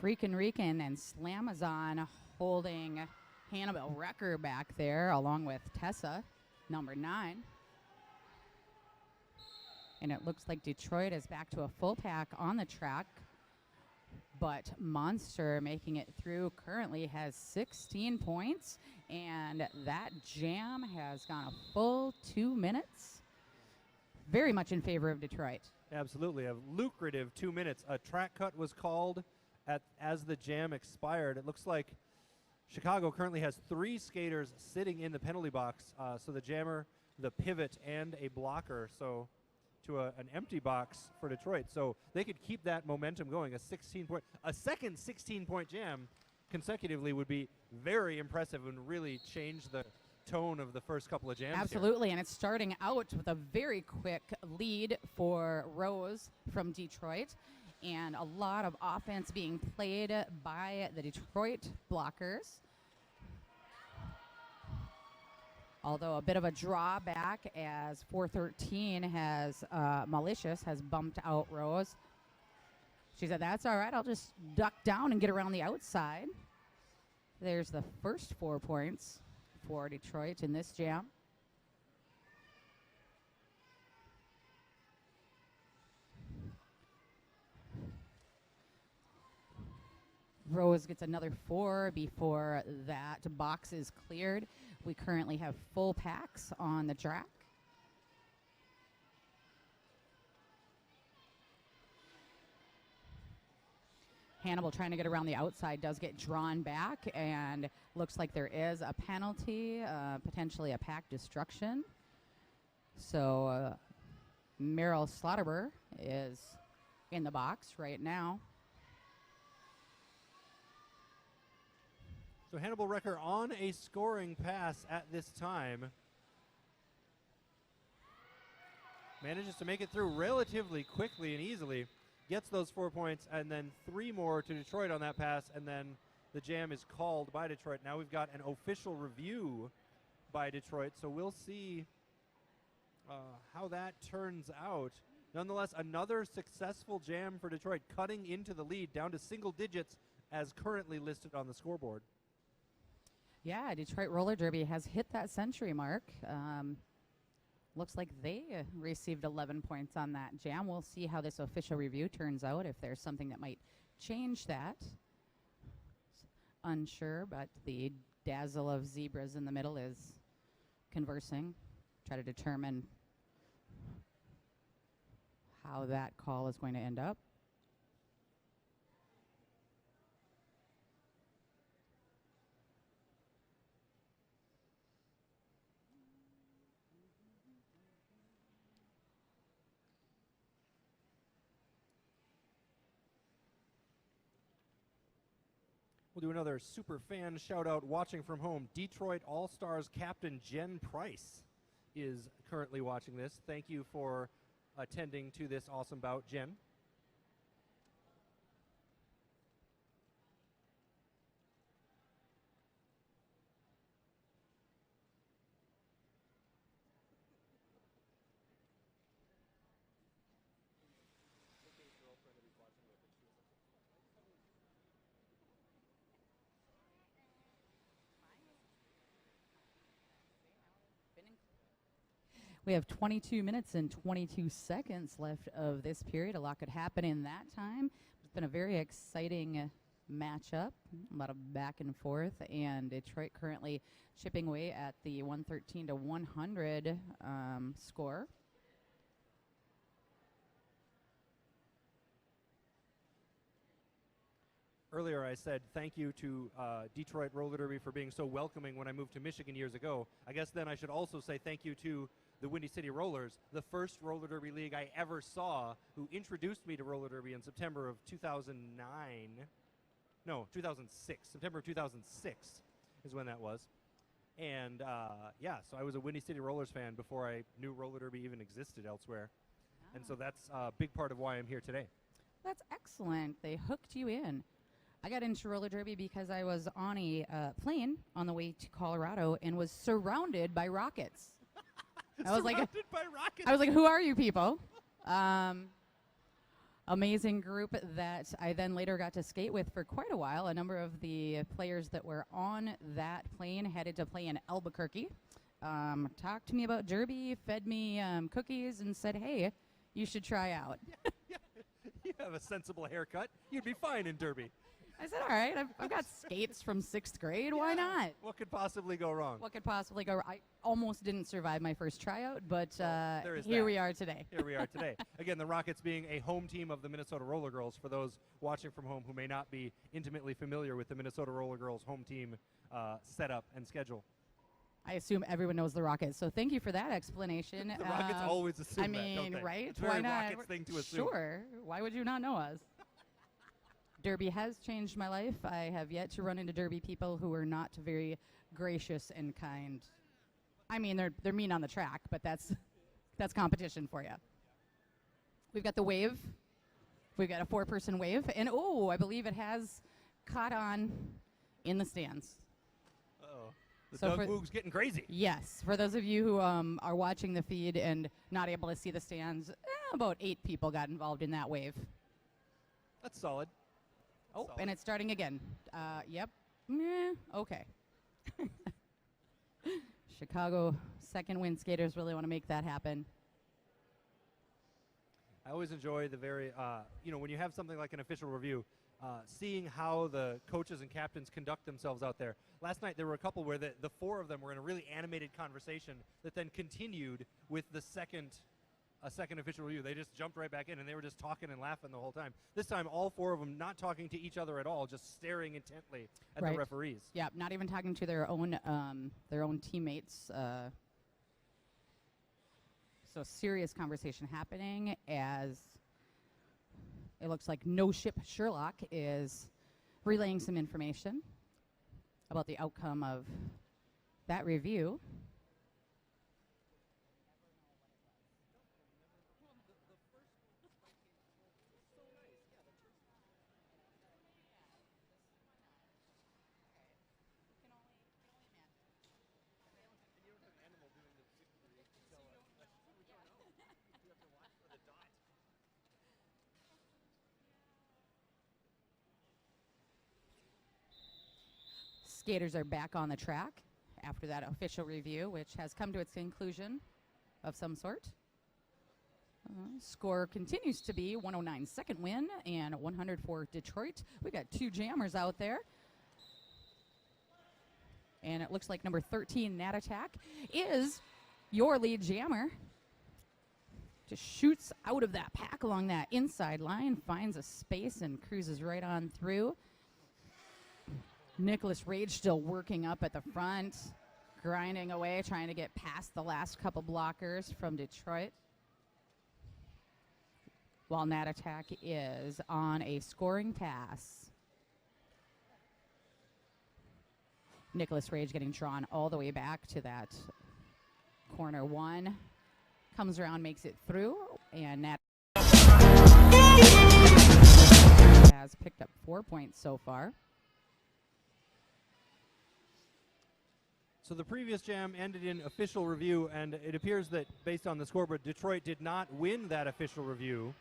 A: Freakin' Rican and Slamazon holding Hannibal Wrecker back there along with Tessa, number 9. And it looks like Detroit is back to a full pack on the track. But Monster making it through currently has 16 points. And that jam has gone a full 2 minutes. Very much in favor of Detroit.
B: Absolutely. A lucrative 2 minutes. A track cut was called as the jam expired. It looks like Chicago currently has 3 skaters sitting in the penalty box. So the jammer, the pivot, and a blocker. So to an empty box for Detroit. So they could keep that momentum going. A second 16-point jam consecutively would be very impressive and really change the tone of the first couple of jams.
A: Absolutely, and it's starting out with a very quick lead for Rose from Detroit, and a lot of offense being played by the Detroit blockers. Although a bit of a drawback as 413 has, Malicious has bumped out Rose. She said, that's all right, I'll just duck down and get around the outside. There's the first 4 points for Detroit in this jam. Rose gets another 4 before that box is cleared. We currently have full packs on the track. Hannibal trying to get around the outside does get drawn back, and looks like there is a penalty, potentially a pack destruction. So Meryl Slaughterber is in the box right now.
B: So Hannibal Wrecker on a scoring pass at this time. Manages to make it through relatively quickly and easily. Gets those 4 points, and then 3 more to Detroit on that pass, and then the jam is called by Detroit. Now we've got an official review by Detroit, so we'll see how that turns out. Nonetheless, another successful jam for Detroit, cutting into the lead down to single digits as currently listed on the scoreboard.
A: Yeah, Detroit Roller Derby has hit that century mark. Looks like they received 11 points on that jam. We'll see how this official review turns out, if there's something that might change that. Unsure, but the dazzle of zebras in the middle is conversing, try to determine how that call is going to end up.
B: We'll do another super fan shout out watching from home. Detroit All-Stars captain Jen Price is currently watching this. Thank you for attending to this awesome bout, Jen.
A: We have 22 minutes and 22 seconds left of this period. A lot could happen in that time. It's been a very exciting matchup, a lot of back and forth, and Detroit currently chipping away at the 113 to 100 score.
B: Earlier I said thank you to Detroit Roller Derby for being so welcoming when I moved to Michigan years ago. I guess then I should also say thank you to the Windy City Rollers, the first roller derby league I ever saw, who introduced me to roller derby in September of 2009. No, 2006. September of 2006 is when that was. And yeah, so I was a Windy City Rollers fan before I knew roller derby even existed elsewhere. And so that's a big part of why I'm here today.
A: That's excellent. They hooked you in. I got into roller derby because I was on a plane on the way to Colorado and was surrounded by rockets. I was like, who are you people? Amazing group that I then later got to skate with for quite a while. A number of the players that were on that plane headed to play in Albuquerque. Talked to me about derby, fed me cookies, and said, hey, You should try out.
B: You have a sensible haircut. You'd be fine in Derby.
A: I said, all right, I've got skates from 6th grade. Why not?
B: What could possibly go wrong?
A: What could possibly go wrong? I almost didn't survive my first tryout, but
B: there is
A: here
B: that.
A: we are today.
B: Here we are today. Again, the Rockets being a home team of the Minnesota Roller Girls, for those watching from home who may not be intimately familiar with the Minnesota Roller Girls home team setup and schedule.
A: I assume everyone knows the Rockets, so thank you for that explanation.
B: The Rockets always assume
A: I
B: that,
A: mean,
B: don't they?
A: right?
B: It's a very
A: Why not?
B: Rockets thing to assume.
A: Sure. Why would you not know us? Derby has changed my life. I have yet to run into Derby people who are not very gracious and kind. I mean, they're mean on the track, but that's competition for you. We've got the wave. We've got a 4-person wave, and I believe it has caught on in the stands.
B: Uh-oh. The
A: So
B: Doug Woog's getting crazy.
A: Yes, for those of you who are watching the feed and not able to see the stands, about 8 people got involved in that wave.
B: That's solid.
A: Oh,
B: Solid.
A: and it's starting again. Yep. Meh, okay. Chicago second win skaters really want to make that happen.
B: I always enjoy the very, when you have something like an official review, seeing how the coaches and captains conduct themselves out there. Last night there were a couple where the 4 of them were in a really animated conversation that then continued with a second official review. They just jumped right back in and they were just talking and laughing the whole time. This time all 4 of them not talking to each other at all, just staring intently at the referees.
A: Yeah, not even talking to their own teammates. So serious conversation happening as it looks like No Ship Sherlock is relaying some information about the outcome of that review. Skaters are back on the track after that official review, which has come to its conclusion of some sort. Score continues to be 109 second win and 100 for Detroit. We got 2 jammers out there. And it looks like number 13, Nat Attack, is your lead jammer. Just shoots out of that pack along that inside line, finds a space and cruises right on through. Nicholas Rage still working up at the front, grinding away, trying to get past the last couple blockers from Detroit. While Nat Attack is on a scoring pass. Nicholas Rage getting drawn all the way back to that corner 1. Comes around, makes it through, and Nat has picked up 4 points so far.
B: So the previous jam ended in official review, and it appears that based on the scoreboard, Detroit did not win that official review.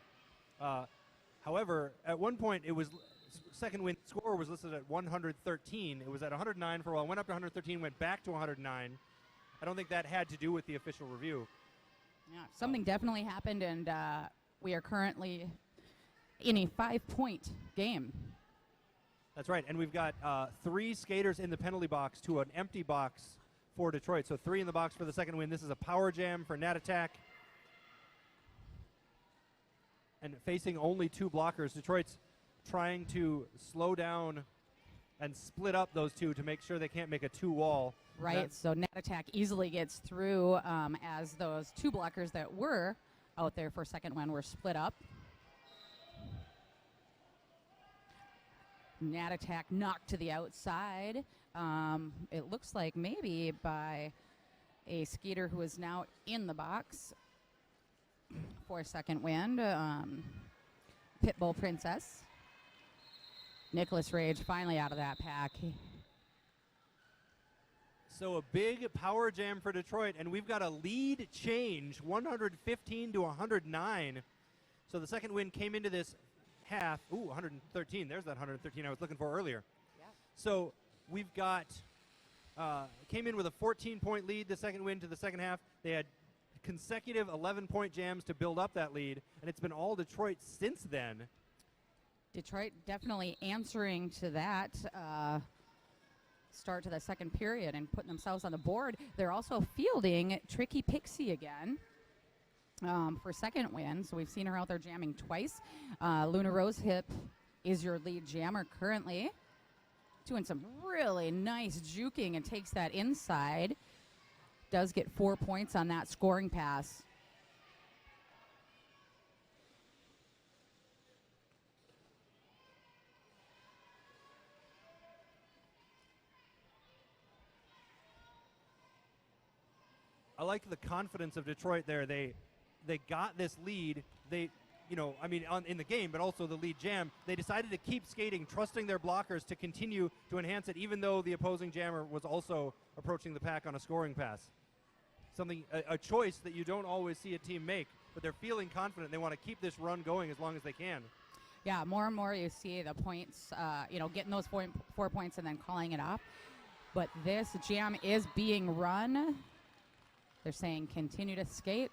B: However, at one point, it was second win score was listed at 113. It was at 109 for a while, went up to 113, went back to 109. I don't think that had to do with the official review.
A: Yeah, something definitely happened, and we are currently in a 5-point game.
B: That's right, and we've got 3 skaters in the penalty box to an empty box for Detroit. So 3 in the box for the second win. This is a power jam for Nat Attack. And facing only 2 blockers, Detroit's trying to slow down and split up those 2 to make sure they can't make a 2-wall.
A: Right, so Nat Attack easily gets through as those 2 blockers that were out there for second win were split up. Nat Attack knocked to the outside. It looks like maybe by a skater who is now in the box for second wind. Pitbull Princess. Nicholas Rage finally out of that pack.
B: So a big power jam for Detroit, and we've got a lead change, 115 to 109. So the second win came into this half. Ooh, 113. There's that 113 I was looking for earlier.
A: Yeah.
B: So we've got came in with a 14-point lead the second win to the second half. They had consecutive 11-point jams to build up that lead, and it's been all Detroit since then.
A: Detroit definitely answering to that start to the second period and putting themselves on the board. They're also fielding Tricky Pixie again for second win. So we've seen her out there jamming twice. Luna Rosehip is your lead jammer currently. Doing some really nice juking and takes that inside. Does get 4 points on that scoring pass.
B: I like the confidence of Detroit there. They got this lead. They, in the game, but also the lead jam. They decided to keep skating, trusting their blockers to continue to enhance it, even though the opposing jammer was also approaching the pack on a scoring pass. A choice that you don't always see a team make, but they're feeling confident. They want to keep this run going as long as they can.
A: Yeah, more and more you see the points, getting those 4 points and then calling it off. But this jam is being run. They're saying continue to skate.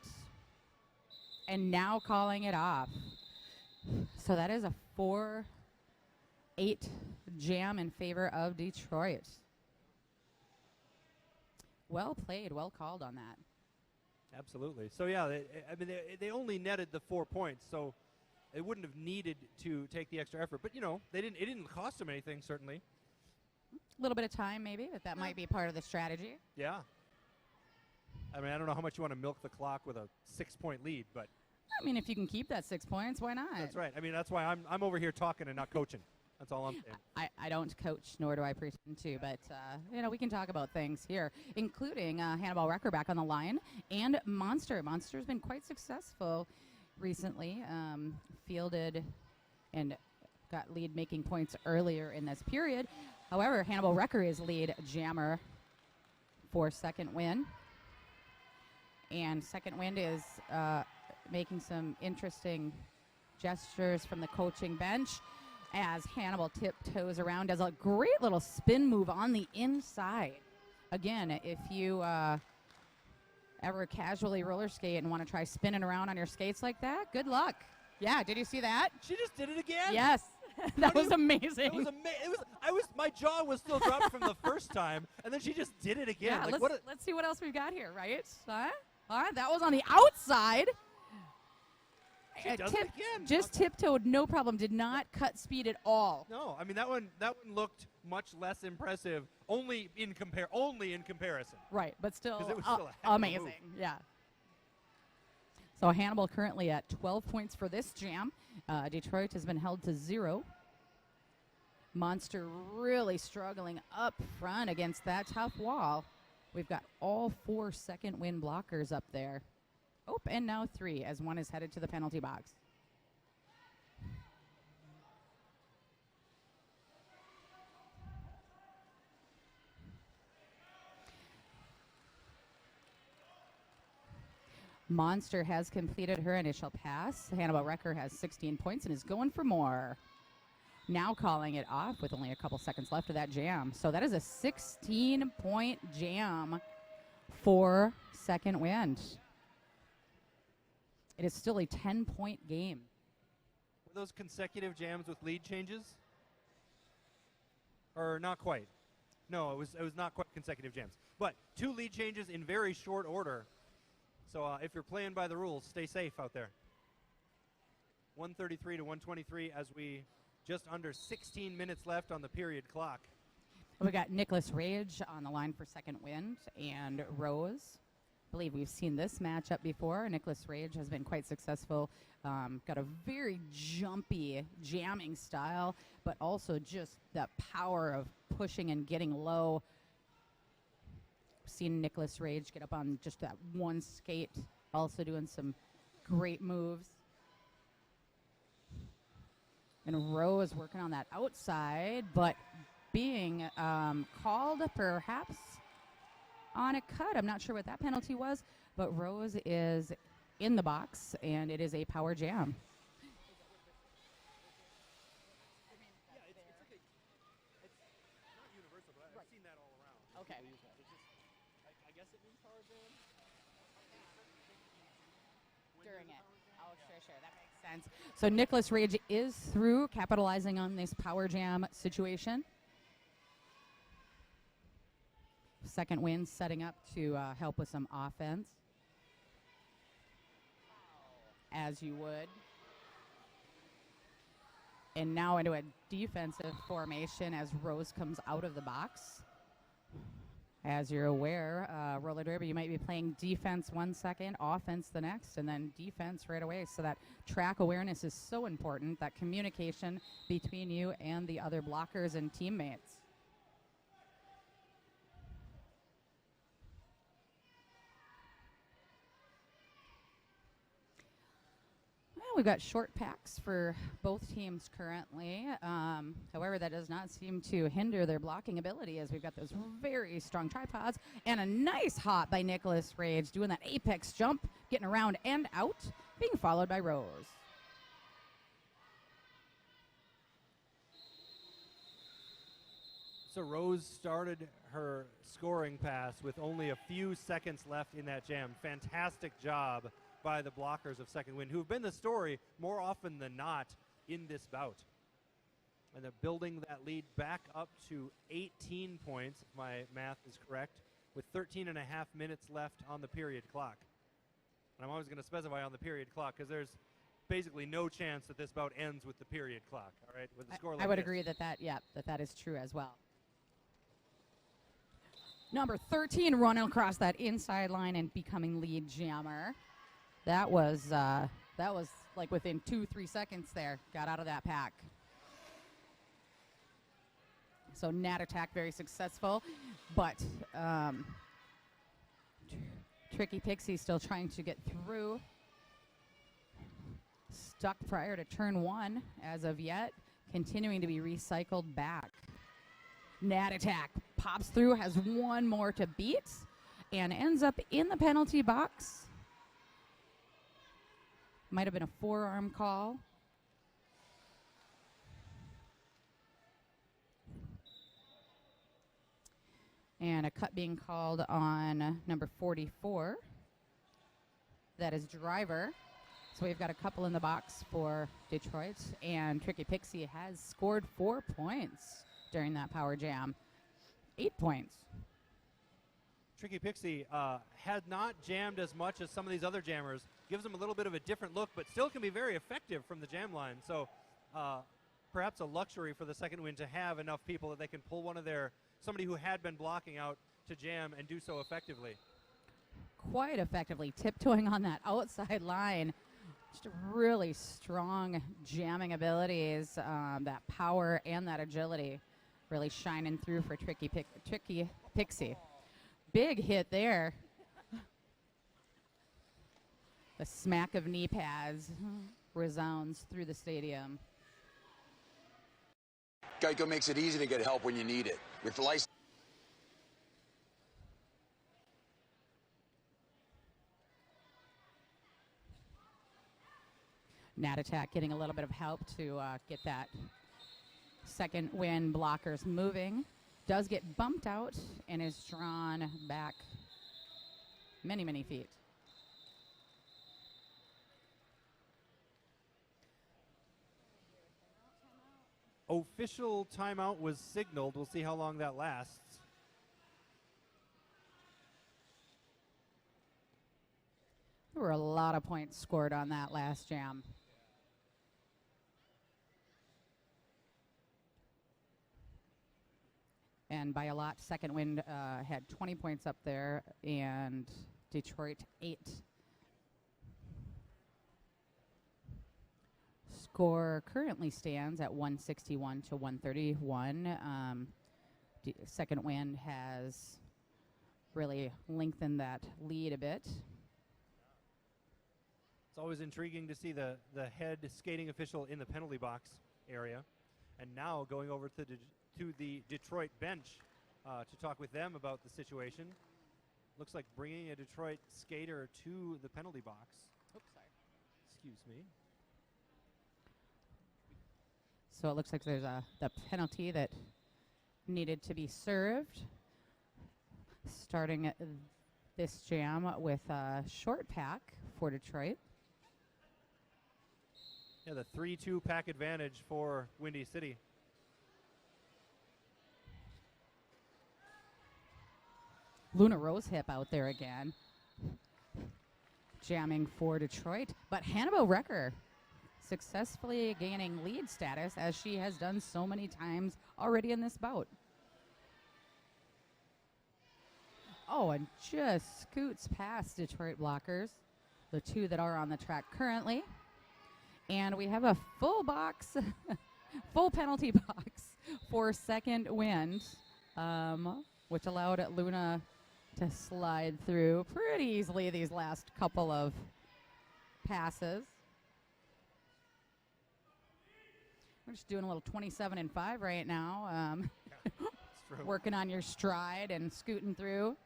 A: And now calling it off. So that is a 4-8 jam in favor of Detroit. Well played, well called on that.
B: Absolutely. So yeah, they only netted the 4 points, so they wouldn't have needed to take the extra effort. But it didn't cost them anything, certainly.
A: A little bit of time, maybe, but that might be part of the strategy.
B: Yeah. I don't know how much you want to milk the clock with a 6-point lead, but
A: if you can keep that 6 points, why not?
B: that's right. That's why I'm over here talking and not coaching. That's all I'm saying.
A: I don't coach, nor do I pretend to, but we can talk about things here, including Hannibal Recker back on the line and Monster. Monster's been quite successful recently, fielded and got lead making points earlier in this period. However, Hannibal Recker is lead jammer for second win. And second wind is making some interesting gestures from the coaching bench as Hannibal tiptoes around, does a great little spin move on the inside. Again, if you ever casually roller skate and want to try spinning around on your skates like that, good luck. Yeah, did you see that?
B: She just did it again.
A: Yes. That was amazing.
B: It was amazing. My jaw was still dropped from the first time, and then she just did it again.
A: Yeah, let's see what else we've got here, right? That was on the outside.
B: She does it again.
A: Just tiptoed, no problem. Did not cut speed at all.
B: No, that one looked much less impressive. Only in comparison.
A: Right, but still,
B: it was still a
A: amazing. Move. Yeah. So Hannibal currently at 12 points for this jam. Detroit has been held to 0. Monster really struggling up front against that tough wall. We've got all 4 second win blockers up there. Oh, and now 3 as one is headed to the penalty box. Monster has completed her initial pass. Hannibal Recker has 16 points and is going for more. Now calling it off with only a couple seconds left of that jam. So that is a 16-point jam for second wind. It is still a 10-point game.
B: Were those consecutive jams with lead changes? Or not quite? No, it was not quite consecutive jams. But 2 lead changes in very short order. So if you're playing by the rules, stay safe out there. 133 to 123 as we just under 16 minutes left on the period clock.
A: We got Nicholas Rage on the line for second wind and Rose. I believe we've seen this matchup before. Nicholas Rage has been quite successful. Got a very jumpy jamming style, but also just the power of pushing and getting low. Seen Nicholas Rage get up on just that one skate, also doing some great moves. And Rose working on that outside, but being called perhaps on a cut. I'm not sure what that penalty was, but Rose is in the box, and it is a power jam. Okay. During it. Oh, sure. That makes sense. So Nicholas Rage is through, capitalizing on this power jam situation. Second win setting up to help with some offense. As you would. And now into a defensive formation as Rose comes out of the box. As you're aware, roller derby, you might be playing defense 1 second, offense the next, and then defense right away. So that track awareness is so important, that communication between you and the other blockers and teammates. We've got short packs for both teams currently. However, that does not seem to hinder their blocking ability, as we've got those very strong tripods and a nice hop by Nicholas Rage, doing that apex jump, getting around and out, being followed by Rose.
B: So Rose started her scoring pass with only a few seconds left in that jam. Fantastic job by the blockers of Second Wind, who've been the story more often than not in this bout. And they're building that lead back up to 18 points, if my math is correct, with 13 and a half minutes left on the period clock. And I'm always going to specify on the period clock because there's basically no chance that this bout ends with the period clock, all right, with a score like
A: I would
B: this.
A: agree that is true as well. Number 13 running across that inside line and becoming lead jammer. That was like within 2-3 seconds there. Got out of that pack. So Nat attack very successful, but Tricky Pixie still trying to get through. Stuck prior to turn 1 as of yet, continuing to be recycled back. Nat attack pops through, has one more to beat, and ends up in the penalty box. Might have been a forearm call. And a cut being called on number 44. That is Driver. So we've got a couple in the box for Detroit. And Tricky Pixie has scored 4 points during that power jam. 8 points.
B: Tricky Pixie had not jammed as much as some of these other jammers. Gives them a little bit of a different look, but still can be very effective from the jam line. So perhaps a luxury for the Second Wind to have enough people that they can pull somebody who had been blocking out to jam and do so effectively.
A: Quite effectively, tiptoeing on that outside line. Just really strong jamming abilities, that power and that agility really shining through for Tricky Pixie. Big hit there. The smack of knee pads resounds through the stadium.
D: Geico makes it easy to get help when you need it. With the license.
A: Nat attack getting a little bit of help to get that Second Wind blockers moving. Does get bumped out and is drawn back many, many feet.
B: Official timeout was signaled. We'll see how long that lasts.
A: There were a lot of points scored on that last jam. And by a lot, Second Wind had 20 points up there, and Detroit 8. Score currently stands at 161 to 131. Second Wind has really lengthened that lead a bit.
B: It's always intriguing to see the head skating official in the penalty box area. And now going over to the Detroit bench to talk with them about the situation. Looks like bringing a Detroit skater to the penalty box.
A: Oops, sorry.
B: Excuse me.
A: So it looks like there's the penalty that needed to be served. Starting this jam with a short pack for Detroit.
B: Yeah, the 3-2 pack advantage for Windy City.
A: Luna Rosehip out there again, jamming for Detroit. But Hannibal Wrecker successfully gaining lead status, as she has done so many times already in this bout. Oh, and just scoots past Detroit blockers, the two that are on the track currently. And we have a full box, full penalty box for second wind, which allowed Luna to slide through pretty easily these last couple of passes. We're just doing a little 27 and 5 right now, working on your stride and scooting through.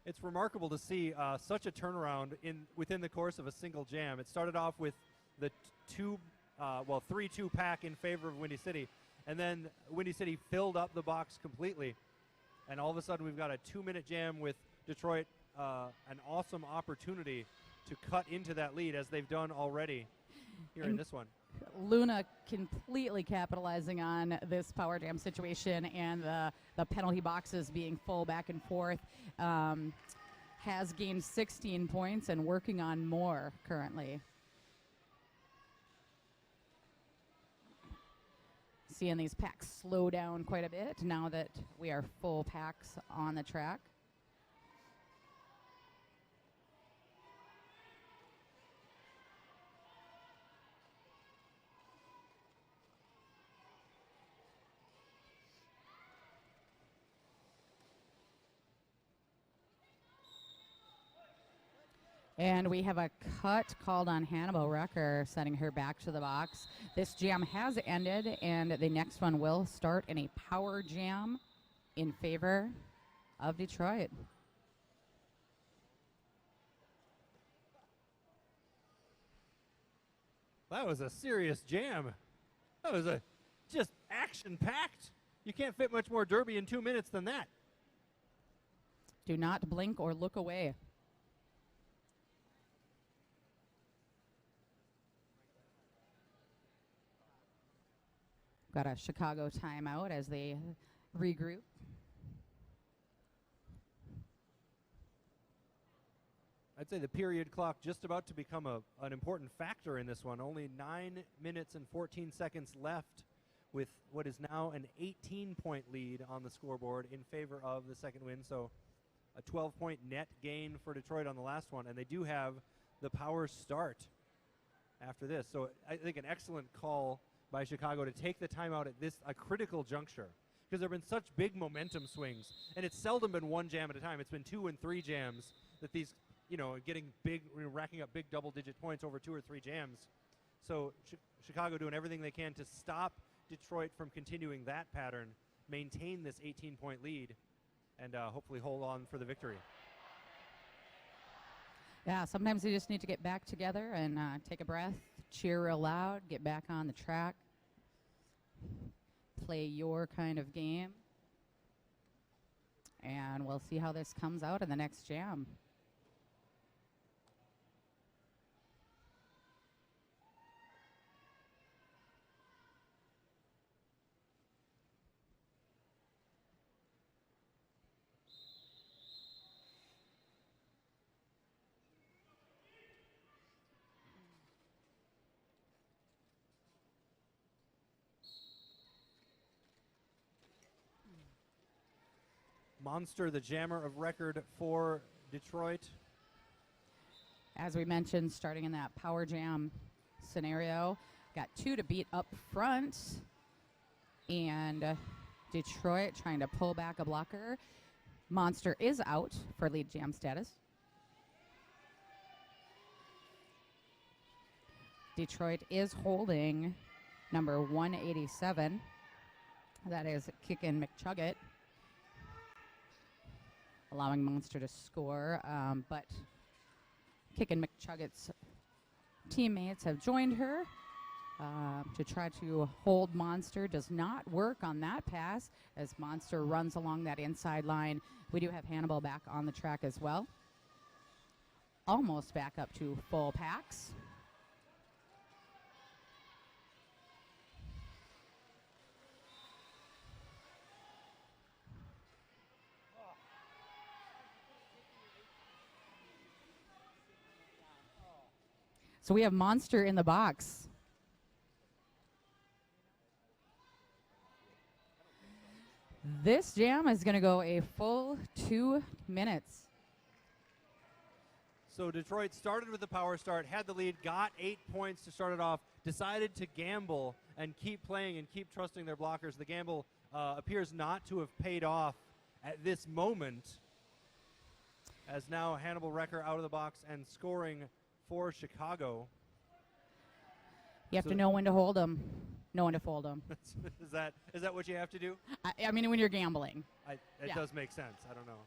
B: It's remarkable to see such a turnaround within the course of a single jam. It started off with the 3-2 pack in favor of Windy City, and then Windy City filled up the box completely. And all of a sudden, we've got a 2-minute jam with Detroit, an awesome opportunity to cut into that lead, as they've done already here in this one.
A: Luna completely capitalizing on this power jam situation, and the penalty boxes being full back and forth. Has gained 16 points and working on more currently. Seeing these packs slow down quite a bit now that we are full packs on the track. And we have a cut called on Hannibal Wrecker, sending her back to the box. This jam has ended, and the next one will start in a power jam in favor of Detroit.
B: That was a serious jam. That was just action-packed. You can't fit much more derby in 2 minutes than that.
A: Do not blink or look away. Got a Chicago timeout as they regroup.
B: I'd say the period clock just about to become an important factor in this one. Only 9 minutes and 14 seconds left, with what is now an 18-point lead on the scoreboard in favor of the second win. So a 12-point net gain for Detroit on the last one, and they do have the power start after this. So I think an excellent call by Chicago to take the timeout at a critical juncture, because there have been such big momentum swings, and it's seldom been one jam at a time. It's been 2 and 3 jams that these, getting big, racking up big double-digit points over 2 or 3 jams. So Chicago doing everything they can to stop Detroit from continuing that pattern, maintain this 18-point lead, and hopefully hold on for the victory.
A: Yeah, sometimes you just need to get back together and take a breath, cheer real loud, get back on the track, play your kind of game, and we'll see how this comes out in the next jam.
B: Monster, the jammer of record for Detroit.
A: As we mentioned, starting in that power jam scenario, got 2 to beat up front, and Detroit trying to pull back a blocker. Monster is out for lead jam status. Detroit is holding number 187. That is Kickin' McChuggett, allowing Monster to score, but Kickin' McChuggett's teammates have joined her to try to hold Monster. Does not work on that pass as Monster runs along that inside line. We do have Hannibal back on the track as well. Almost back up to full packs. So we have Monster in the box. This jam is going to go a full 2 minutes.
B: So Detroit started with the power start, had the lead, got 8 points to start it off, decided to gamble and keep playing and keep trusting their blockers. The gamble appears not to have paid off at this moment, as now Hannibal Wrecker out of the box and scoring for Chicago.
A: You have to know when to hold them, know when to fold them.
B: Is that what you have to do?
A: I mean, when you're gambling.
B: It does make sense. I don't know.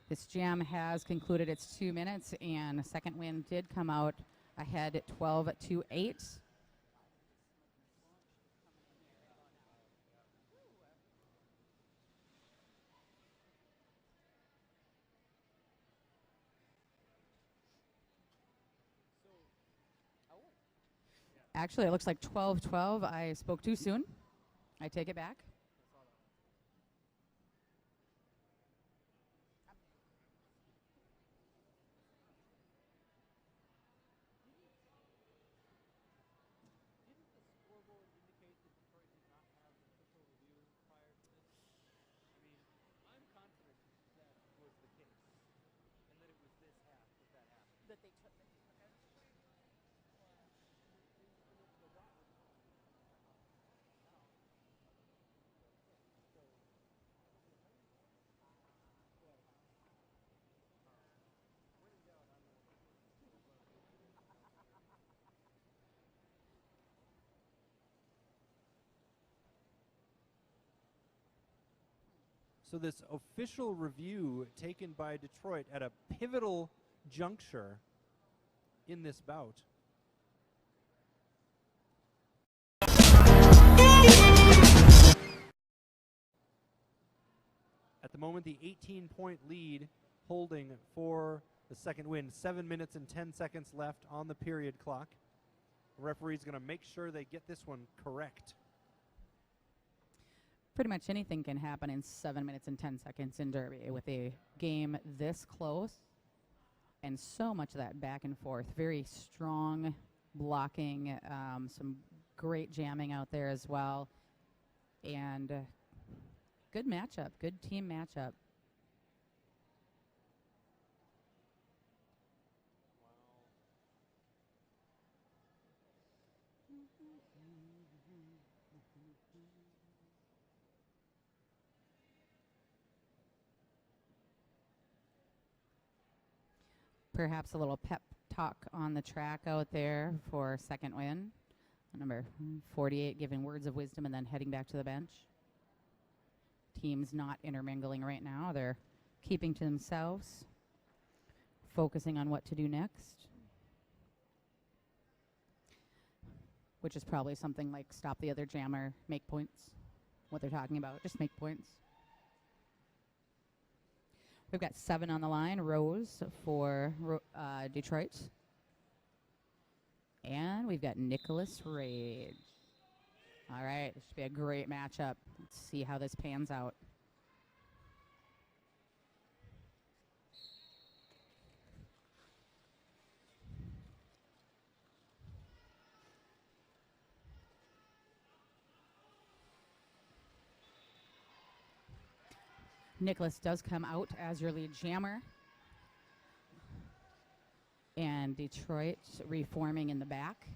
A: This jam has concluded its 2 minutes, and second win did come out ahead at 12-8. Actually, it looks like 12-12. I spoke too soon. I take it back.
B: So this official review taken by Detroit at a pivotal juncture in this bout. At the moment, the 18-point lead holding for the second win. 7 minutes and 10 seconds left on the period clock. The referee's going to make sure they get this one correct.
A: Pretty much anything can happen in 7 minutes and 10 seconds in Derby with a game this close and so much of that back and forth. Very strong blocking, some great jamming out there as well, and good matchup, good team matchup. Perhaps a little pep talk on the track out there for second win. Number 48 giving words of wisdom and then heading back to the bench. Teams not intermingling right now. They're keeping to themselves, focusing on what to do next, which is probably something like stop the other jammer, make points. What they're talking about, just make points. We've got 7 on the line, Rose for Detroit. And we've got Nicholas Rage. All right, this should be a great matchup. Let's see how this pans out. Nicholas does come out as your lead jammer. And Detroit reforming in the back.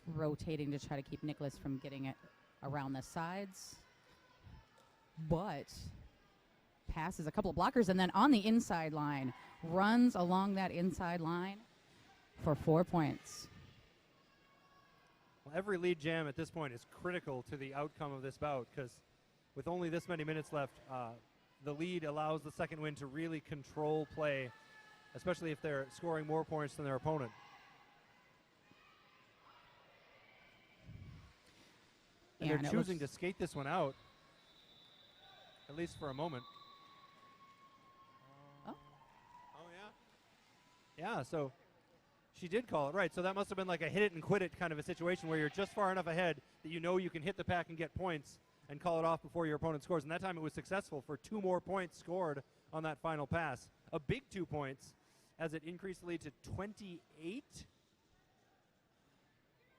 A: Rotating to try to keep Nicholas from getting it around the sides. But passes a couple of blockers and then on the inside line. Runs along that inside line for 4 points.
B: Well, every lead jam at this point is critical to the outcome of this bout because with only this many minutes left, the lead allows the second win to really control play, especially if they're scoring more points than their opponent. And they're choosing to skate this one out, at least for a moment.
A: Oh.
B: Yeah, so She did call it, right. So that must have been like a hit it and quit it kind of a situation where you're just far enough ahead that you know you can hit the pack and get points and call it off before your opponent scores. And that time it was successful for 2 more points scored on that final pass. A big 2 points as it increased the lead to 28.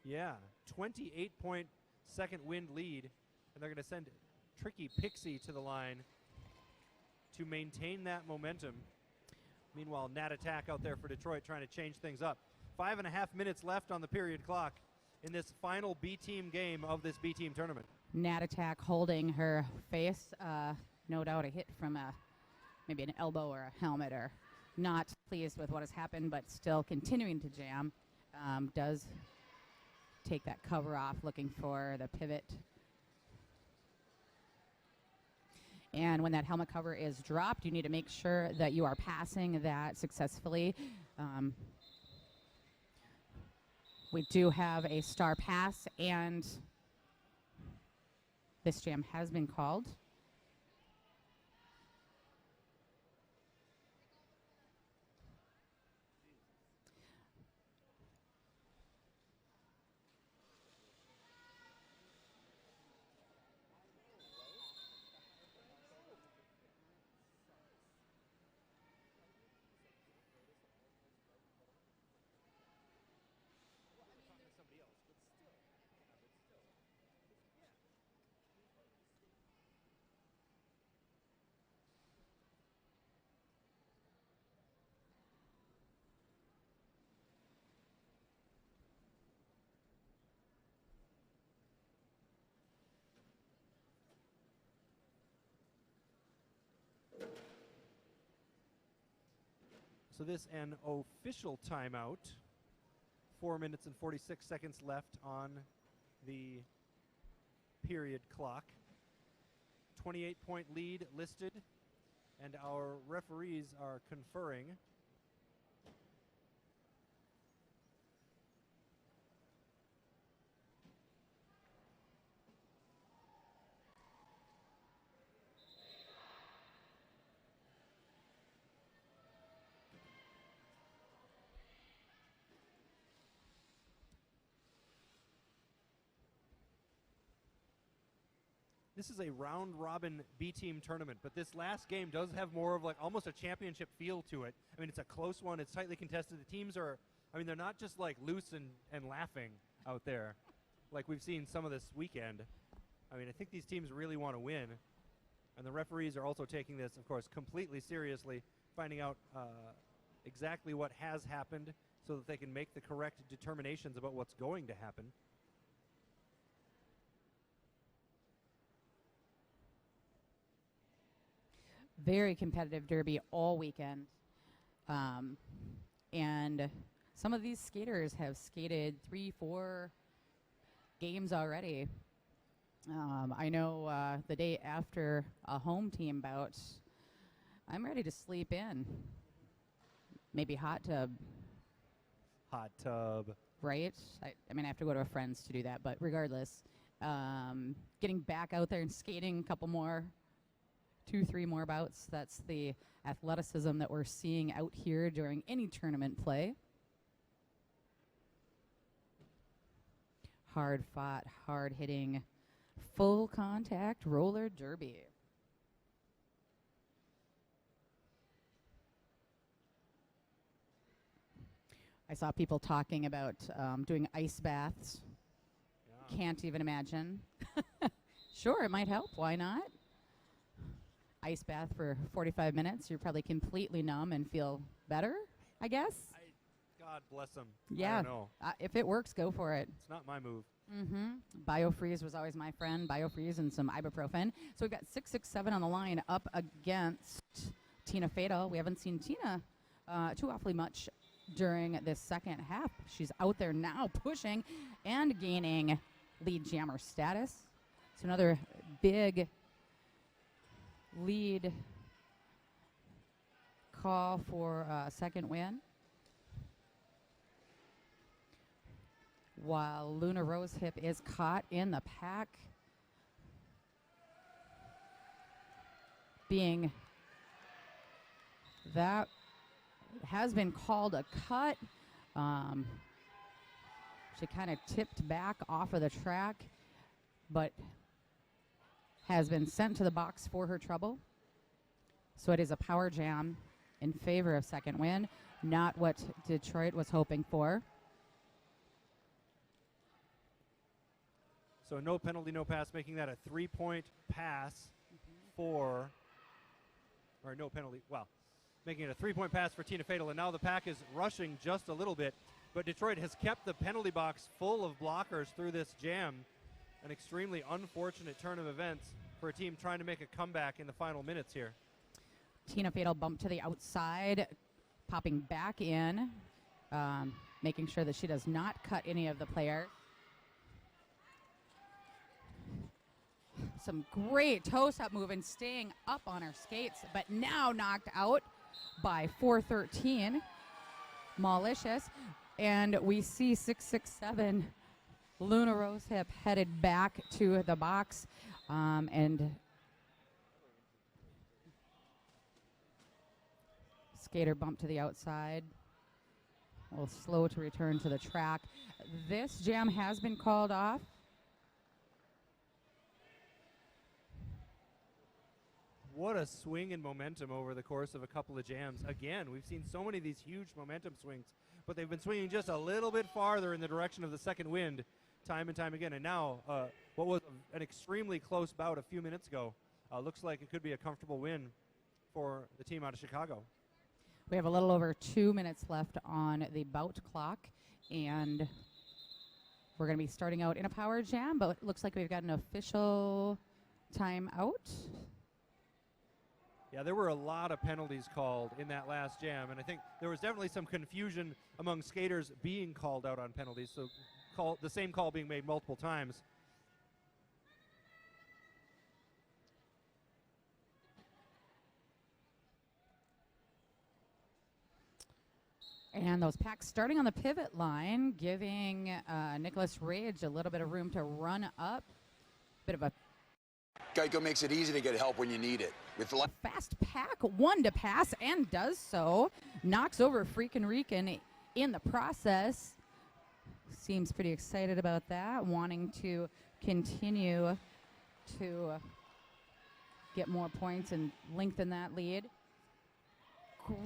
B: Yeah, 28-point second wind lead. And they're going to send Tricky Pixie to the line to maintain that momentum. Meanwhile, Nat Attack out there for Detroit trying to change things up. 5.5 minutes left on the period clock in this final B-team game of this B-team tournament.
A: Nat Attack holding her face. No doubt a hit from maybe an elbow or a helmet, or not pleased with what has happened, but still continuing to jam. Does take that cover off, looking for the pivot. And when that helmet cover is dropped, you need to make sure that you are passing that successfully. We do have a star pass, and this jam has been called.
B: So this an official timeout. 4 minutes and 46 seconds left on the period clock. 28-point lead listed, and our referees are conferring. This is a round-robin B-team tournament, but this last game does have more of like almost a championship feel to it. I mean, it's a close one. It's tightly contested. The teams are, I mean, they're not just like loose and laughing out there like we've seen some of this weekend. I mean, I think these teams really want to win, and the referees are also taking this, of course, completely seriously, finding out exactly what has happened so that they can make the correct determinations about what's going to happen.
A: Very competitive derby all weekend. And some of these skaters have skated 3-4 games already. I know the day after a home team bout, I'm ready to sleep in. Maybe hot tub.
B: Hot tub.
A: Right? I mean, I have to go to a friend's to do that, but regardless, getting back out there and skating a couple more, 2-3 more bouts. That's the athleticism that we're seeing out here during any tournament play. Hard fought, hard hitting, full contact roller derby. I saw people talking about doing ice baths.
B: Yeah.
A: Can't even imagine. Sure, it might help. Why not? Ice bath for 45 minutes. You're probably completely numb and feel better, I guess.
B: God bless them.
A: Yeah.
B: I don't know.
A: If it works, go for it.
B: It's not my move.
A: Mm-hmm. BioFreeze was always my friend. BioFreeze and some ibuprofen. So we've got 667 on the line up against Tina Fatal. We haven't seen Tina too awfully much during this second half. She's out there now pushing and gaining lead jammer status. So another big lead call for second win. While Luna Rosehip is caught in the pack, being that has been called a cut She kind of tipped back off of the track, but has been sent to the box for her trouble. So it is a power jam in favor of second win, not what Detroit was hoping for.
B: So no penalty, no pass, making that a 3-point pass for, or no penalty, well, making it a 3-point pass for Tina Fatal. And now the pack is rushing just a little bit, but Detroit has kept the penalty box full of blockers through this jam. An extremely unfortunate turn of events for a team trying to make a comeback in the final minutes here.
A: Tina Fatal bumped to the outside, popping back in, making sure that she does not cut any of the players. Some great toe-step move and staying up on her skates, but now knocked out by 413. Malicious. And we see 667 Luna Rosehip headed back to the box. And skater bumped to the outside. A little slow to return to the track. This jam has been called off.
B: What a swing in momentum over the course of a couple of jams. Again, we've seen so many of these huge momentum swings, but they've been swinging just a little bit farther in the direction of the second wind time and time again. And now, what was an extremely close bout a few minutes ago, looks like it could be a comfortable win for the team out of Chicago.
A: We have a little over 2 minutes left on the bout clock, and we're going to be starting out in a power jam, but it looks like we've got an official timeout.
B: Yeah, there were a lot of penalties called in that last jam, and I think there was definitely some confusion among skaters being called out on penalties, so the same call being made multiple times.
A: And those packs starting on the pivot line, giving Nicholas Rage a little bit of room to run up. Bit of a
D: Geico makes it easy to get help when you need it. With the
A: fast pack, one to pass, and does so. Knocks over Freakin' Rican in the process. Seems pretty excited about that, wanting to continue to get more points and lengthen that lead.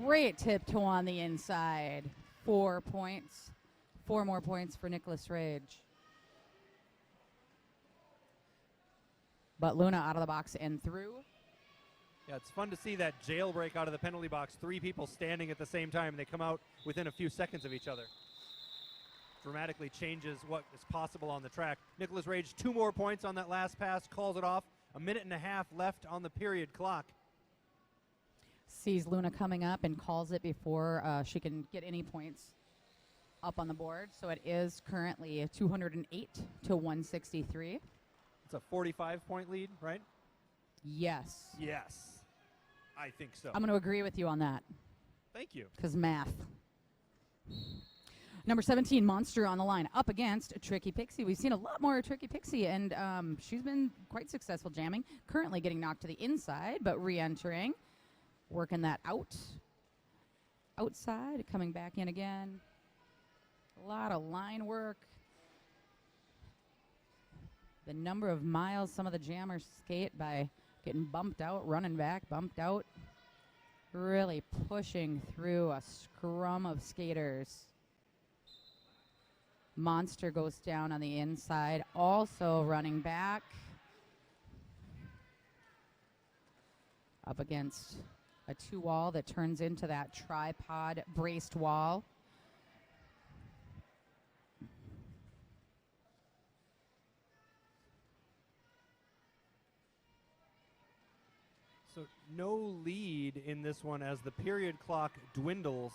A: Great tiptoe on the inside. 4 points. 4 more points for Nicholas Rage. But Luna out of the box and through.
B: Yeah, it's fun to see that jailbreak out of the penalty box. 3 people standing at the same time. They come out within a few seconds of each other. Dramatically changes what is possible on the track. Nicholas Rage, 2 more points on that last pass, calls it off. 1.5 minutes left on the period clock.
A: Sees Luna coming up and calls it before she can get any points up on the board. So it is currently 208 to 163.
B: It's a 45-point lead, right?
A: Yes.
B: Yes, I think so.
A: I'm going to agree with you on that.
B: Thank you.
A: Because math. Number 17, Monster on the line, up against Tricky Pixie. We've seen a lot more of Tricky Pixie, and she's been quite successful jamming. Currently getting knocked to the inside, but re-entering. Working that outside, coming back in again. A lot of line work. The number of miles some of the jammers skate by getting bumped out, running back, bumped out. Really pushing through a scrum of skaters. Monster goes down on the inside, also running back. Up against a 2-wall that turns into that tripod braced wall.
B: So no lead in this one as the period clock dwindles.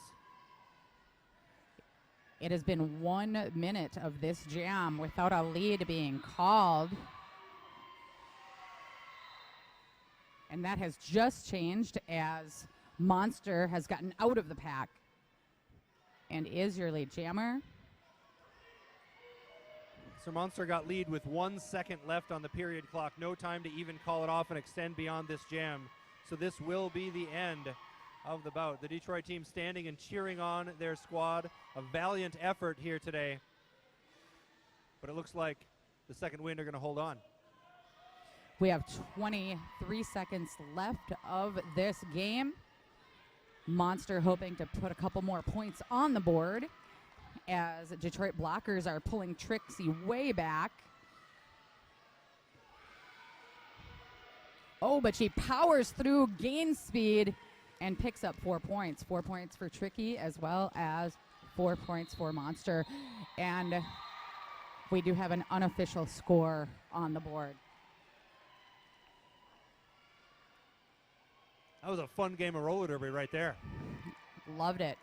A: It has been 1 minute of this jam without a lead being called. And that has just changed as Monster has gotten out of the pack and is your lead jammer.
B: So Monster got lead with 1 second left on the period clock. No time to even call it off and extend beyond this jam. So this will be the end of the bout. The Detroit team standing and cheering on their squad. A valiant effort here today. But it looks like the second wind are going to hold on.
A: We have 23 seconds left of this game. Monster hoping to put a couple more points on the board as Detroit blockers are pulling Trixie way back. Oh, but she powers through, gains speed, and picks up 4 points. 4 points for Tricky as well as 4 points for Monster. And we do have an unofficial score on the board.
B: That was a fun game of roller derby right there.
A: Loved it.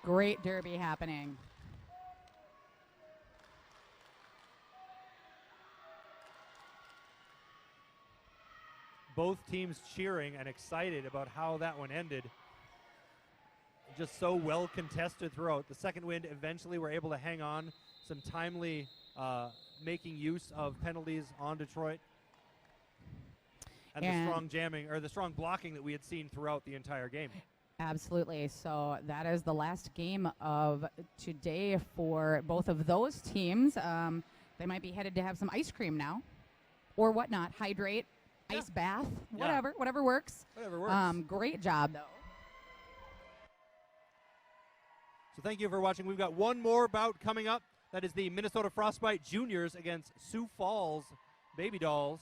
A: Great derby happening.
B: Both teams cheering and excited about how that one ended. Just so well contested throughout. The second wind eventually were able to hang on. Some timely making use of penalties on Detroit. And the strong jamming, or the strong blocking that we had seen throughout the entire game.
A: Absolutely. So that is the last game of today for both of those teams. They might be headed to have some ice cream now or whatnot. Hydrate, ice bath, whatever works.
B: Whatever works.
A: Great job, though.
B: So thank you for watching. We've got one more bout coming up. That is the Minnesota Frostbite Juniors against Sioux Falls Baby Dolls.